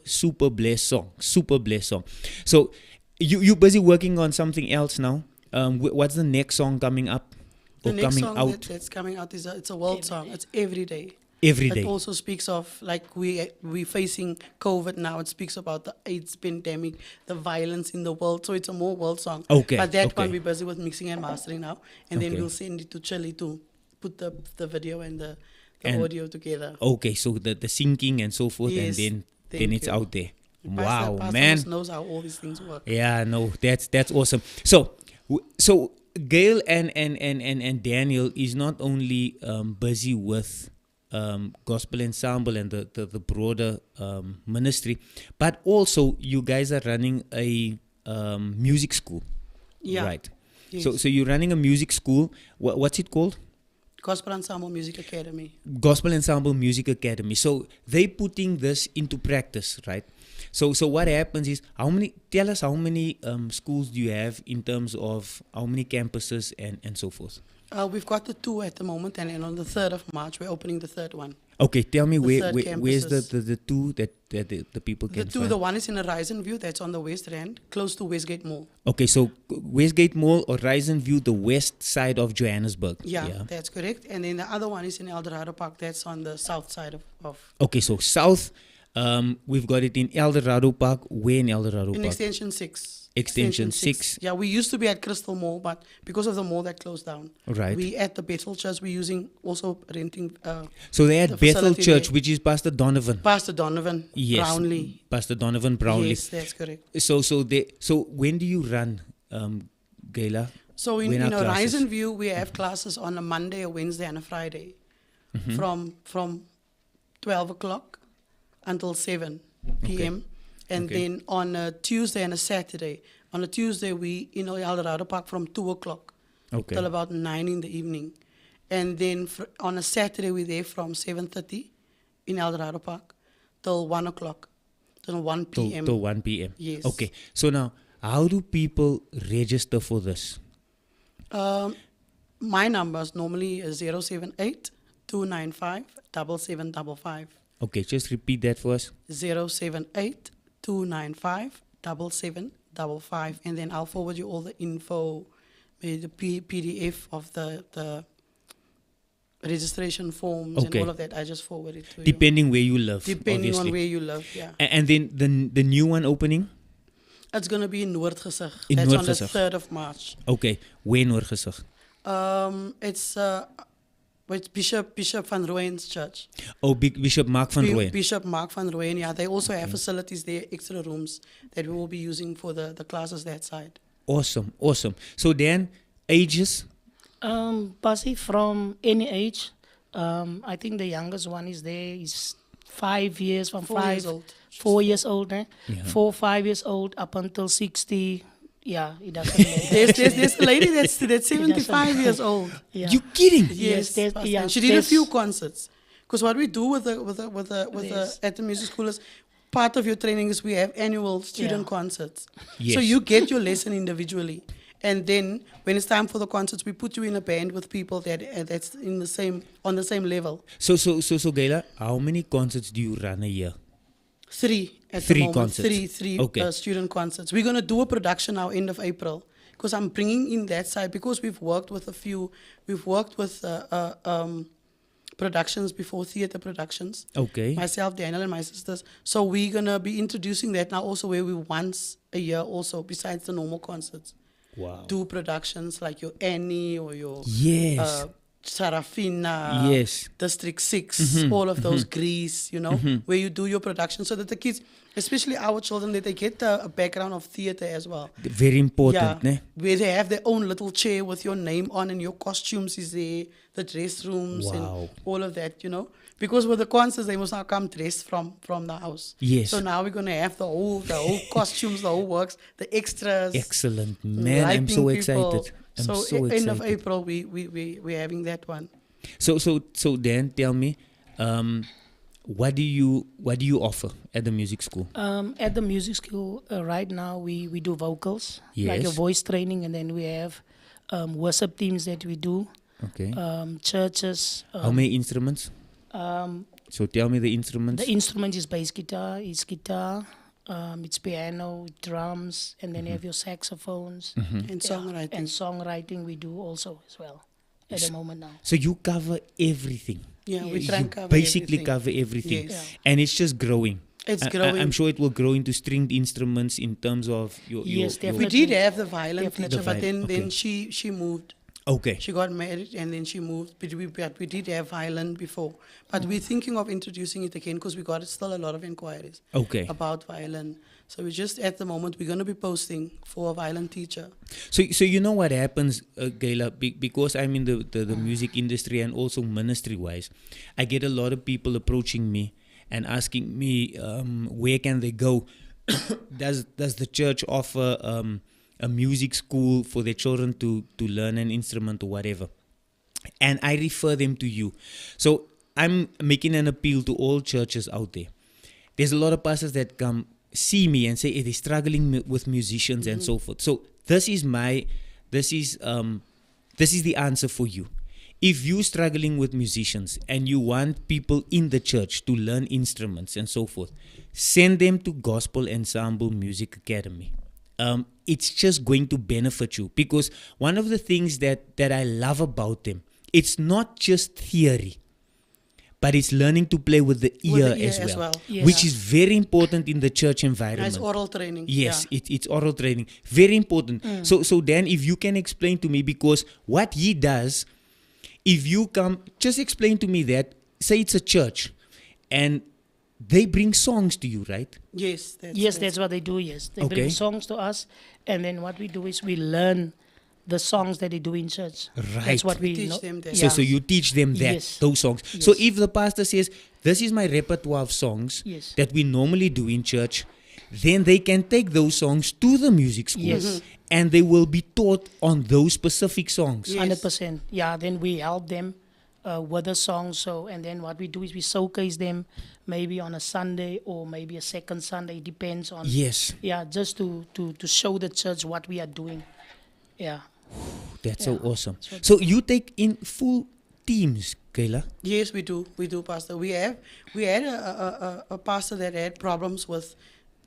blessed song. Super blessed song. So you busy working on something else now? What's the next song coming up The or next coming song out that's coming out is it's a world song. It's every day. every day? It also speaks of like we facing COVID now. It speaks about the AIDS pandemic, the violence in the world. So it's a more world song. Okay, But that okay. one we're busy with mixing and mastering now, and then Okay. we'll send it to Chile to put the video and the And- audio together. Okay, so the syncing and so forth, Yes, and then thank it's you. out there. Pastor Wow, man. knows how all these things work. Yeah, no, that's awesome. So Gail and Daniel is not only busy with Gospel Ensemble and the broader ministry, but also you guys are running a music school, Yeah. right? Yes. So you're running a music school. What's it called? Gospel Ensemble Music Academy. Gospel Ensemble Music Academy. So they putting this into practice, right? So what happens is tell us how many schools do you have in terms of how many campuses and so forth. We've got the 2 at the moment, and then on the 3rd of March, we're opening the 3rd one. Okay, tell me where's third the two that the people The can 2, find? the one is in Horizon View, that's on the West Rand, close to Westgate Mall. Okay, so Westgate Mall or Horizon View, the west side of Johannesburg. Yeah, that's correct. And then the other one is in Eldorado Park, that's on the south side of Okay, so south, we've got it in Eldorado Park. Where in Eldorado in Park? Extension 6. Extension 6. Yeah, we used to be at Crystal Mall, but because of the mall that closed down, Right. we at the Bethel Church, we're using, also renting So they had the Bethel facility Church, there. which is Pastor Donovan. Pastor Donovan Yes. Brownlee. Pastor Donovan Brownlee. Yes, that's correct. So when do you run, Gayla? So in When are Horizon classes? View, we have classes on a Monday, a Wednesday, and a Friday from 12 o'clock until 7 p.m. And Okay. then on a Tuesday and a Saturday. On a Tuesday, we in Eldorado Park from 2 o'clock Okay. till about 9 in the evening. And then on a Saturday, we're there from 7:30 in Eldorado Park till 1 o'clock, till 1 p.m. Till 1 p.m. Yes. Okay. So now, how do people register for this? My numbers normally is 078 295 7755. Okay, just repeat that for us. 078 295 7755. And then I'll forward you all the info, maybe the PDF of the registration forms Okay. and all of that. I just forward it to Depending where you live. you. Depending obviously. on where you live, yeah. And then the new one opening? It's going to be in Noordgesig. In That's on the Noordgesig. 3rd of March. Okay, where in Oorgesig? It's Bishop van Rooyen's church. Oh, Bishop Mark van Rooyen. Bishop Mark van Rooyen, yeah. They also have facilities there, extra rooms that we will be using for the classes that side. Awesome. So then, ages? Passy from any age. I think the youngest one is there is 5 years, from 4 years 5, old. 4 years old, eh? Yeah. 4, 5 years old up until 60. Yeah, it doesn't matter. There's a lady that's 75 years old. Yeah. You kidding? Yes, there's- Pastor. yeah, And she did a there's- few concerts. Because what we do with the There's- at the music school is part of your training is we have annual student Yeah. concerts. Yes. So you get your lesson individually, and then when it's time for the concerts, we put you in a band with people that's on the same level. So Gayla, how many concerts do you run a year? 3 at Three the moment. concerts. Three Okay. student concerts. We're gonna do a production now end of April because I'm bringing in that side because we've worked with productions before, theater productions. Okay. Myself, Daniel, and my sisters. So we're gonna be introducing that now also, where we once a year also, besides the normal concerts, Wow. do productions like your Annie or your Yes. Sarafina, Yes. District 6, all of those, Grease, where you do your production so that the kids, especially our children, that they get a background of theater as well. Very important, ne? Where they have their own little chair with your name on and your costumes is there, the dress rooms Wow. and all of that, Because with the concerts, they must now come dressed from the house. Yes. So now we're going to have the whole costumes, the whole works, the extras. Excellent, man. I'm lighting so people. excited. I'm So, so end of excited. April, we're having that one. So then tell me, what do you offer at the music school? At the music school, right now, we do vocals, like a Yes. voice training, and then we have worship teams that we do, Okay. churches. How many instruments? Um, So tell me the instruments. the instrument is bass guitar, it's guitar, it's piano, drums, and then you have your saxophones. And songwriting. And songwriting we do also as well at the moment now. So you cover everything. Yeah, we Yes. try and You cover basically everything. cover everything. Yes. Yeah. And it's just growing. It's I'm growing. sure it will grow into stringed instruments in terms of your. Yes, your We definitely. did have the violin Definitely. teacher, but The then okay. she moved. Okay. She got married and then she moved. But we did have violin before. But we're thinking of introducing it again because we got still a lot of inquiries Okay. about violin. So we just, at the moment, we're going to be posting for a violin teacher. So you know what happens, Gayla, because I'm in the music industry and also ministry-wise, I get a lot of people approaching me and asking me where can they go? Does the church offer a music school for their children to learn an instrument or whatever? And I refer them to you. So I'm making an appeal to all churches out there. There's a lot of pastors that come see me and say, they're struggling with musicians and so forth. So this is the answer for you. If you're struggling with musicians and you want people in the church to learn instruments and so forth, send them to Gospel Ensemble Music Academy. It's just going to benefit you, because one of the things that I love about them, it's not just theory, but it's learning to play with the ear, as well. Yes. Which is very important in the church environment. It's oral training. Yes, it's oral training. Very important. So Dan, if you can explain to me, because what he does, if you come, just explain to me that, say it's a church, and they bring songs to you, right? Yes. That's what they do, yes. They bring songs to us, and then what we do is we learn the songs that they do in church. Right. That's what we Teach know. them that. So you teach them that, Yes. those songs. Yes. So if the pastor says, this is my repertoire of songs Yes. that we normally do in church, then they can take those songs to the music school. Yes. And they will be taught on those specific songs. Yes. 100%. Yeah, then we help them with the songs. So, and then what we do is we showcase them maybe on a Sunday or maybe a second Sunday. It depends on. Yes. Yeah, just to show the church what we are doing. Yeah. That's so awesome. So you take in full teams, Kayla? Yes, we do. We do, Pastor. We had a pastor that had problems with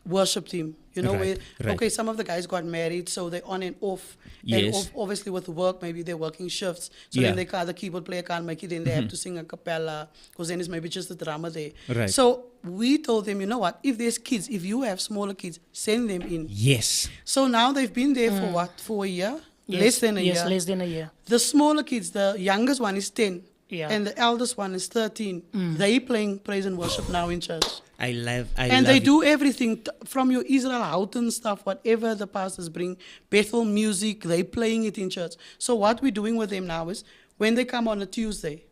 worship team. You know, Right, right. okay, some of the guys got married, so they're on and off. Yes. And obviously with work, maybe they're working shifts. So Yeah. then the keyboard player can't make it, then they have to sing a cappella, because then it's maybe just the drama there. Right. So we told them, you know what, if there's kids, if you have smaller kids, send them in. Yes. So now they've been there for what, for a year? Less than a year. Yes, less than a year. The smaller kids, the youngest one is 10. Yeah. And the eldest one is 13. They playing praise and worship now in church. I love And they it. do everything from your Israel Houghton stuff, whatever the pastors bring, Bethel music, they playing it in church. So what we're doing with them now is, when they come on a Tuesday,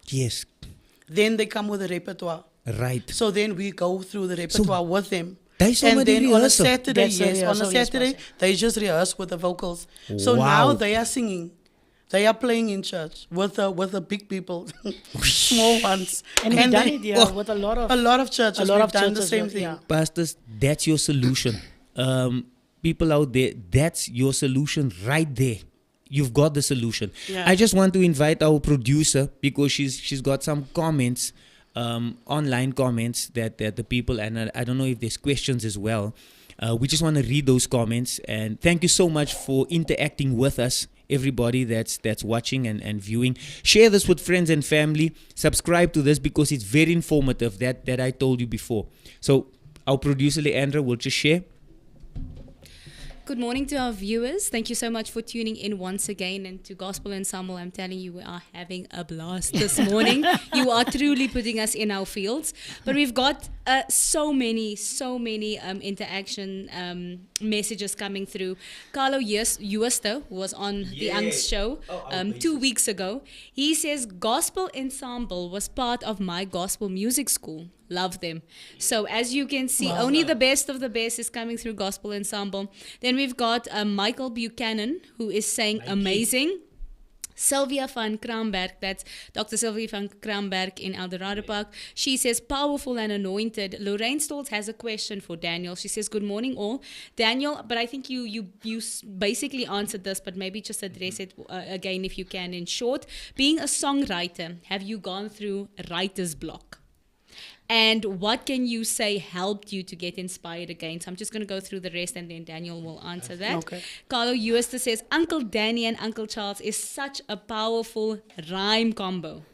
Yes. then they come with a repertoire. Right. So then we go through the repertoire with them. There's And somebody then on a rehearsal. Saturday, That's a yes, on a rehearsal, yes, Saturday, Pastor. they just rehearse with the vocals. So Wow. now they are singing. They are playing in church with the big people, small ones. And we've done they- it, yeah, with a lot of churches. a lot We've of done the churches, same yeah. thing. Pastors, that's your solution. People out there, that's your solution right there. You've got the solution. Yeah. I just want to invite our producer, because she's got some comments, online comments that the people, and I don't know if there's questions as well. We just want to read those comments, and thank you so much for interacting with us, everybody that's watching and viewing. Share this with friends and family. Subscribe to this, because it's very informative, that I told you before. So our producer Leandra will just share. Good morning to our viewers. Thank you so much for tuning in once again. And to Gospel Ensemble, I'm telling you, we are having a blast this morning. You are truly putting us in our fields. But we've got so many interaction messages coming through. Carlo Uesto, who was on the Angst show 2 weeks ago, he says, Gospel Ensemble was part of my gospel music school. Love them. So as you can see, only the best of the best is coming through Gospel Ensemble. Then we've got Michael Buchanan, who is saying amazing. Sylvia van Kramberg, that's Dr. Sylvia van Kramberg in Eldorado Park. She says, powerful and anointed. Lorraine Stoltz has a question for Daniel. She says, good morning all. Daniel, but I think you basically answered this, but maybe just address it again if you can in short. Being a songwriter, have you gone through writer's block? And what can you say helped you to get inspired again? So I'm just going to go through the rest, and then Daniel will answer that. Okay. Carlo Uester says, Uncle Danny and Uncle Charles is such a powerful rhyme combo.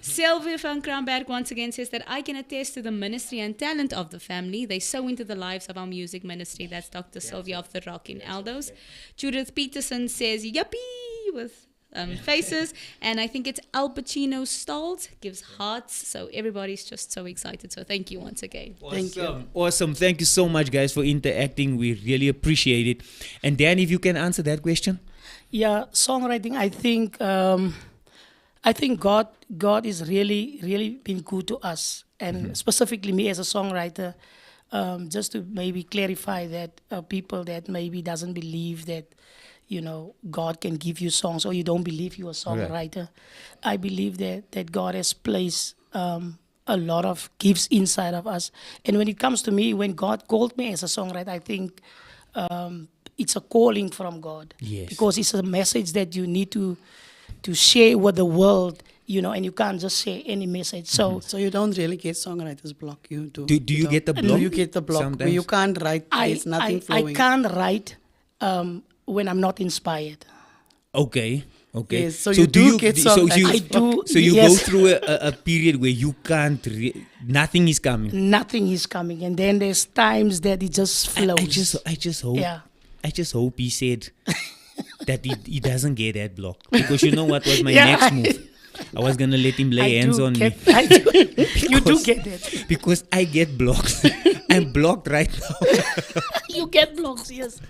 Sylvia van Kramberg once again says that I can attest to the ministry and talent of the family. They sow into the lives of our music ministry. That's Dr. Sylvia of the Rock in Aldos. Judith Peterson says, yuppie, with faces, and I think it's Al Pacino Stoltz gives hearts, so everybody's just so excited. So thank you once again. Thank you. Awesome. Thank you so much, guys, for interacting. We really appreciate it. And Dan, if you can answer that question. Yeah, songwriting. I think God is really been good to us, and specifically me as a songwriter. Just to maybe clarify that people that maybe doesn't believe that, you know, God can give you songs, or you don't believe you're a songwriter. I believe that God has placed a lot of gifts inside of us. And when it comes to me, when God called me as a songwriter, I think it's a calling from God. Yes. Because it's a message that you need to share with the world, and you can't just share any message. So So you don't really get songwriter's block. You do. Do you don't. get the Do block? you get the block where sometimes? you can't write? There's nothing I flowing. can't write when I'm not inspired. Okay. Yes, so you do get so some you, I do, so you yes. go through a period where you can't nothing is coming. Nothing is coming, and then there's times that it just flows. I just hope Yeah. I just hope he said that he doesn't get that block, because you know what was my Yeah. next move? I was gonna let him lay hands on me I do. You do Because- get that. because I get blocks. I'm blocked right now. You get blocks, yes.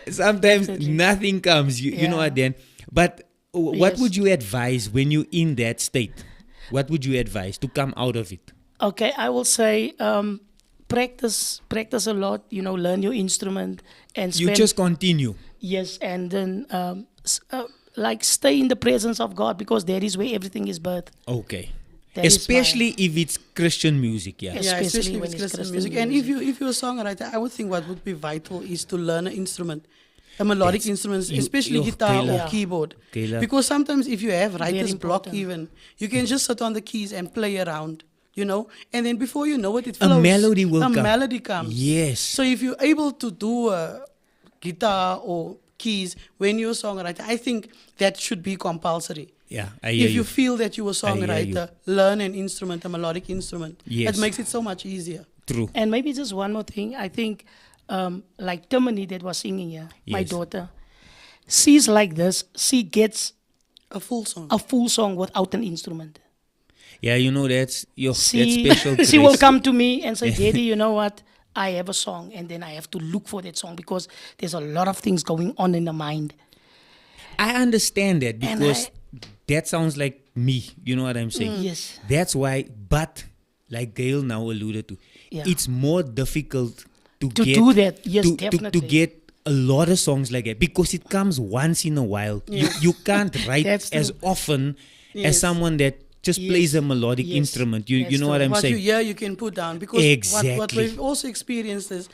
Sometimes Definitely. nothing comes. You know Yeah. what then? But what Yes. would you advise when you're in that state? What would you advise to come out of it? Okay, I will say practice a lot. Learn your instrument and You spend. just continue. Yes, and then like stay in the presence of God, because that is where everything is birthed. Okay. That is Especially if it's Christian music, yeah. Yes. Yeah, especially especially when with it's Christian Christian music. And if music. you're a songwriter, I would think what would be vital is to learn an instrument, a melodic That's- instrument, you- especially you- guitar Kayla. or Yeah. keyboard. Kayla. Because sometimes if you have writer's block, important. even you can just sit on the keys and play around, and then before you know it, it A flows. melody will come. A melody comes. Yes. So if you're able to do a guitar or keys when you're a songwriter, I think that should be compulsory. Yeah, I hear If you feel that you're a I hear you. songwriter, learn an instrument, a melodic instrument. Yes. It makes it so much easier. True. And maybe just one more thing. I think, like Timony that was singing here, my Yes. daughter, she's like this. She gets A full song. a full song without an instrument. Yeah, that's your that She, special she will grace. come to me and say, Daddy, you know what? I have a song, and then I have to look for that song, because there's a lot of things going on in the mind. I understand that, And because that sounds like me. You know what I'm saying? Yes. That's why, but like Gail now alluded to, Yeah. it's more difficult to To get, do that, yes, to definitely. get a lot of songs like that, because it comes once in a while. You can't write That's as true. often as Yes. someone that just Yes. plays a melodic Yes. instrument. You That's know what true. I'm What saying? you hear, you can put down. Because what Exactly. we've also experienced is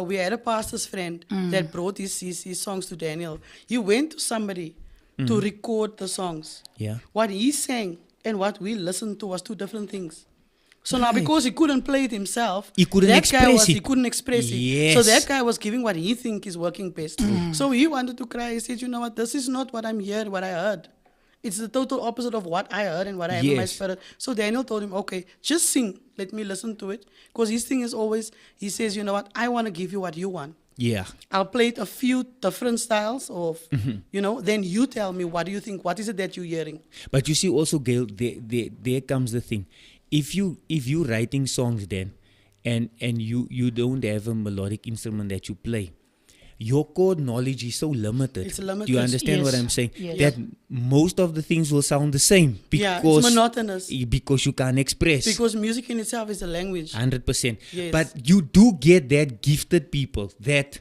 we had a pastor's friend that brought his songs to Daniel. He went to somebody to record the songs. Yeah. What he sang and what we listened to was two different things. So now, Right. because he couldn't play it himself, He couldn't that express guy was, it. He couldn't express it. Yes. So that guy was giving what he think is working best. So he wanted to cry. He said, "You know what? This is not what I'm hearing. What I heard. It's the total opposite of what I heard and what I have in my Yes. spirit." So Daniel told him, "Okay, just sing. Let me listen to it." Because his thing is always, he says, "You know what? I want to give you what you want. Yeah. I'll play it a few different styles of, then you tell me, what do you think? What is it that you're hearing?" But you see also, Gail, there comes the thing. If you writing songs then, and you don't have a melodic instrument that you play, your chord knowledge is so limited. It's limited. Do you understand what Yes. I'm saying? Yes. That most of the things will sound the same, Yeah, because it's monotonous. because you can't express. Because music in itself is a language. 100%. Yes. But you do get that gifted people that,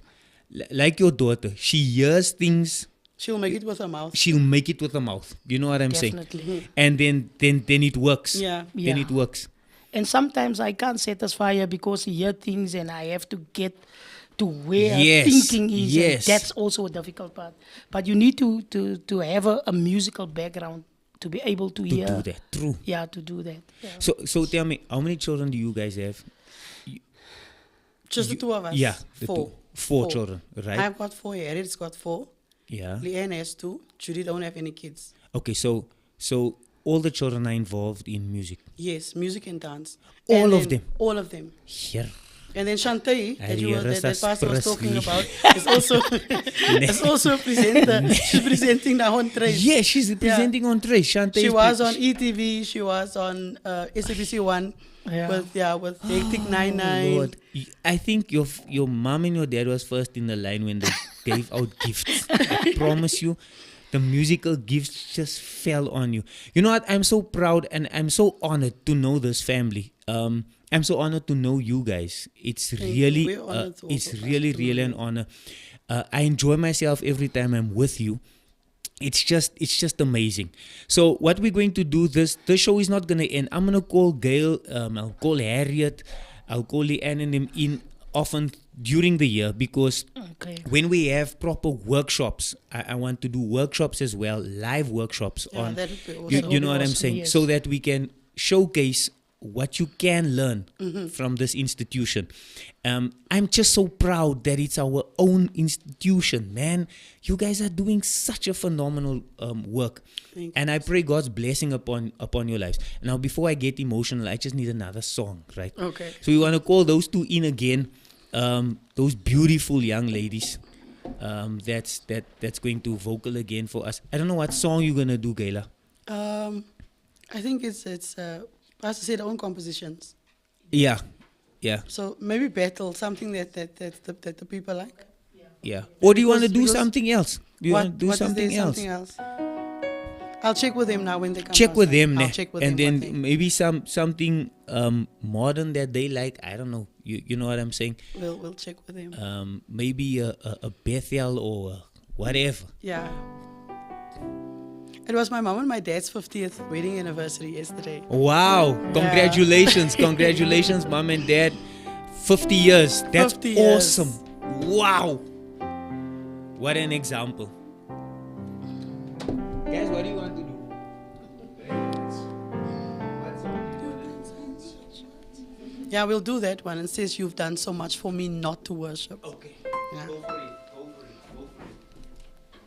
like your daughter, she hears things, She'll make it with her mouth. she'll make it with her mouth. You know what I'm saying? Definitely. And then it works. Yeah. Then Yeah. it works. And sometimes I can't satisfy her because he hear things and I have to get to where Yes, her thinking is. yes. And that's also a difficult part. But you need to have a musical background to be able to To hear. do that. True. Yeah, to do that. Yeah. So tell me, how many children do you guys have? Just the two of us. Yeah, the Four. two. Four children, right? I've got four. Harriet's got four. Yeah. Leanne has two. Judy don't have any kids. Okay, so all the children are involved in music. Yes, music and dance. All And of then- them? All of them. Here. And then Shantae, that you were, Harriet that pastor was talking Presley. about, is also is also a presenter. She's presenting now on Trace. Yeah, she's presenting on Trace. Shante She is was pre- on ETV. She was on SABC One. Yeah. With Hectic 99. Lord, I think your mom and your dad was first in the line when they gave out gifts. I promise you, the musical gifts just fell on you. You know what? I'm so proud and I'm so honored to know this family. I'm so honored to know you guys. It's you. really, We're honored to it's also really, pass to know really an you. honor. I enjoy myself every time I'm with you. it's just amazing. So what we're going to do, this show is not gonna end. I'm gonna call Gail, I'll call Harriet, I'll call Leanne and them in often during the year, because Okay. when we have proper workshops, I want to do workshops as well, live workshops Yeah, on that would be awesome. you know what I'm Awesome, saying, yes. so that we can showcase what you can learn Mm-hmm. from this institution. I'm just so proud that it's our own institution, man. You guys are doing such a phenomenal work. Thank And I pray God's blessing upon your lives. Now, before I get emotional, I just need another song, right? Okay. So we want to call those two in again, those beautiful young ladies. That's going to vocal again for us. I don't know what song you're gonna do, Gayla. I think it's Pastor said own compositions. Yeah. So maybe battle, something that the people like. Yeah. Or do you want to do Because- something else? Do you want to do what is there, something else? something else? I'll check with them now when they come. Check with outside. them, I'll ne? check with and them. then maybe something modern that they like. I don't know. You know what I'm saying? We'll check with them. Maybe a Bethel or whatever. Yeah. It was my mom and my dad's 50th wedding anniversary yesterday. Wow! Congratulations, congratulations, mom and dad. 50 years. That's 50 years. awesome. Wow! What an example. Guys, what do you want to do? Yeah, we'll do that one. And says you've done so much for me not to worship. Okay. Yeah. Go for it. Go for it. Go for it.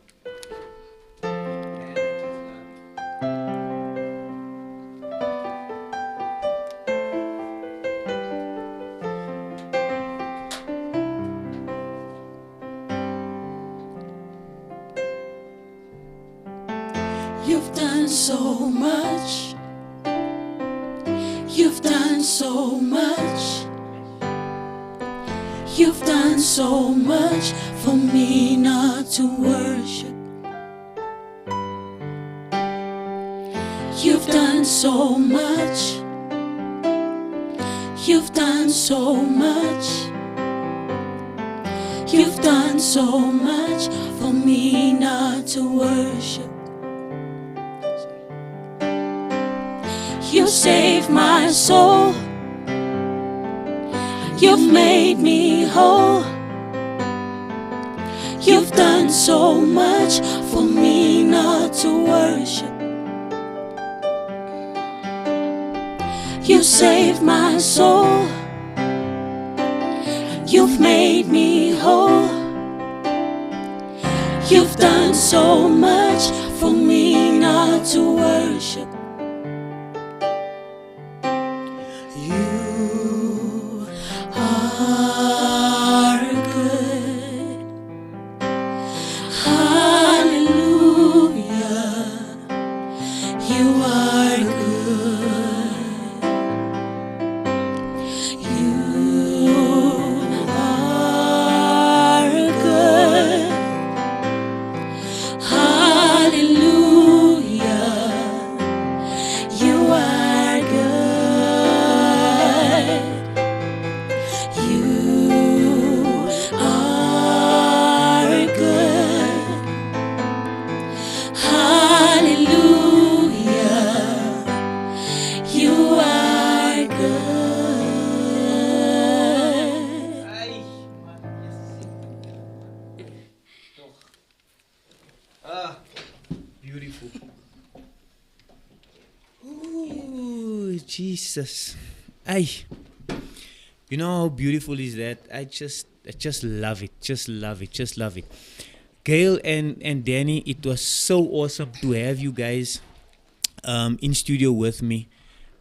You've done so much. You've done so much. You've done so much for me not to worship. You've done so much. You've done so much. You've done so much for me not to worship. You saved my soul. You've made me whole. You've done so much for me not to worship. You saved my soul. You've made me whole. You've done so much for me not to worship. You are good. Hallelujah. You are good. You are good. Hallelujah. You are good. You are good. Hallelujah. You are good. Beautiful. Ooh, Jesus. Ay. You know how beautiful is that? I just love it. Just love it. Just love it. Gail and Danny, it was so awesome to have you guys in studio with me.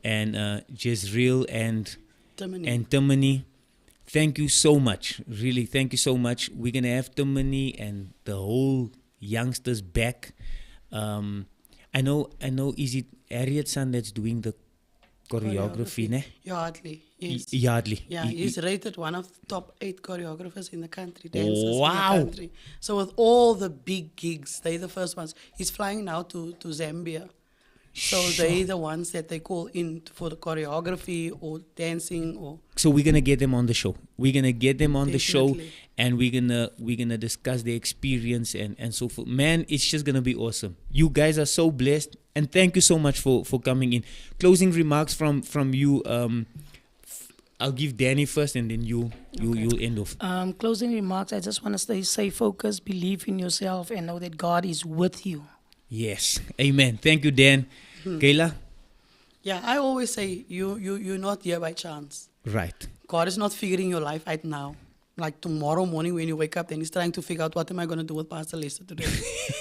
And Jezreel and Timony. Thank you so much. Really, thank you so much. We're gonna have Timony and the whole youngsters back. I know is it Harriet's son that's doing the choreography, ne? Yardley. Yes. Yardley. Yeah, Y- he's rated one of the top 8 choreographers in the country, dancers Wow. in the country. So with all the big gigs, they're the first ones. He's flying now to Zambia. So they the ones that they call in for the choreography or dancing or. So we're gonna get them on the show. We're gonna get them on the show, Definitely. and we're gonna discuss their experience and so forth. Man, it's just gonna be awesome. You guys are so blessed, and thank you so much for coming in. Closing remarks from you. I'll give Danny first, and then you'll end off. Closing remarks, I just want to stay focused, believe in yourself, and know that God is with you. Yes, amen. Thank you, Dan. Kayla, Yeah, I always say you're not here by chance. right? God is not figuring your life out now. Like tomorrow morning when you wake up, then He's trying to figure out what am I going to do with Pastor Lester today.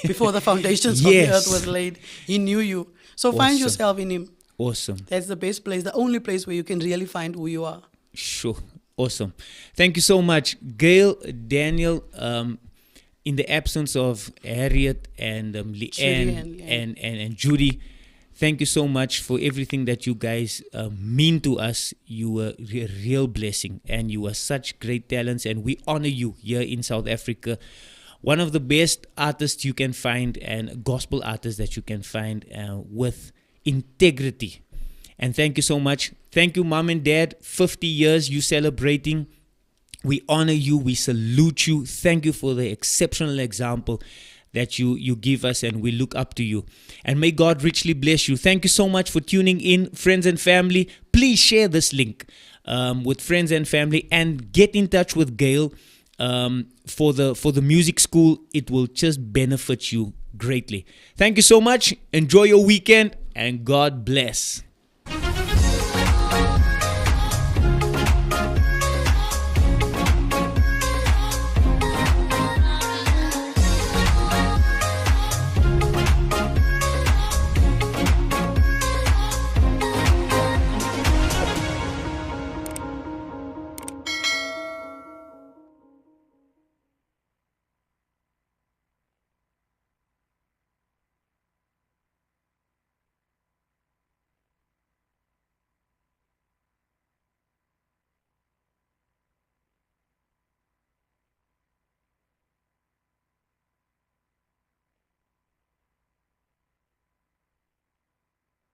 Before the foundations of the Yes. earth was laid, He knew you. So find Awesome. yourself in Him. Awesome. That's the best place, the only place where you can really find who you are. Sure. Awesome. Thank you so much, Gail, Daniel. In the absence of Harriet and Leanne and Judy, thank you so much for everything that you guys mean to us. You were a real blessing, and you are such great talents, and we honor you here in South Africa. One of the best artists you can find, and gospel artists that you can find with integrity. And thank you so much. Thank you, Mom and Dad. 50 years you celebrating. We honor you. We salute you. Thank you for the exceptional example that you give us, and we look up to you. And may God richly bless you. Thank you so much for tuning in, friends and family. Please share this link with friends and family, and get in touch with Gail for the music school. It will just benefit you greatly. Thank you so much. Enjoy your weekend, and God bless.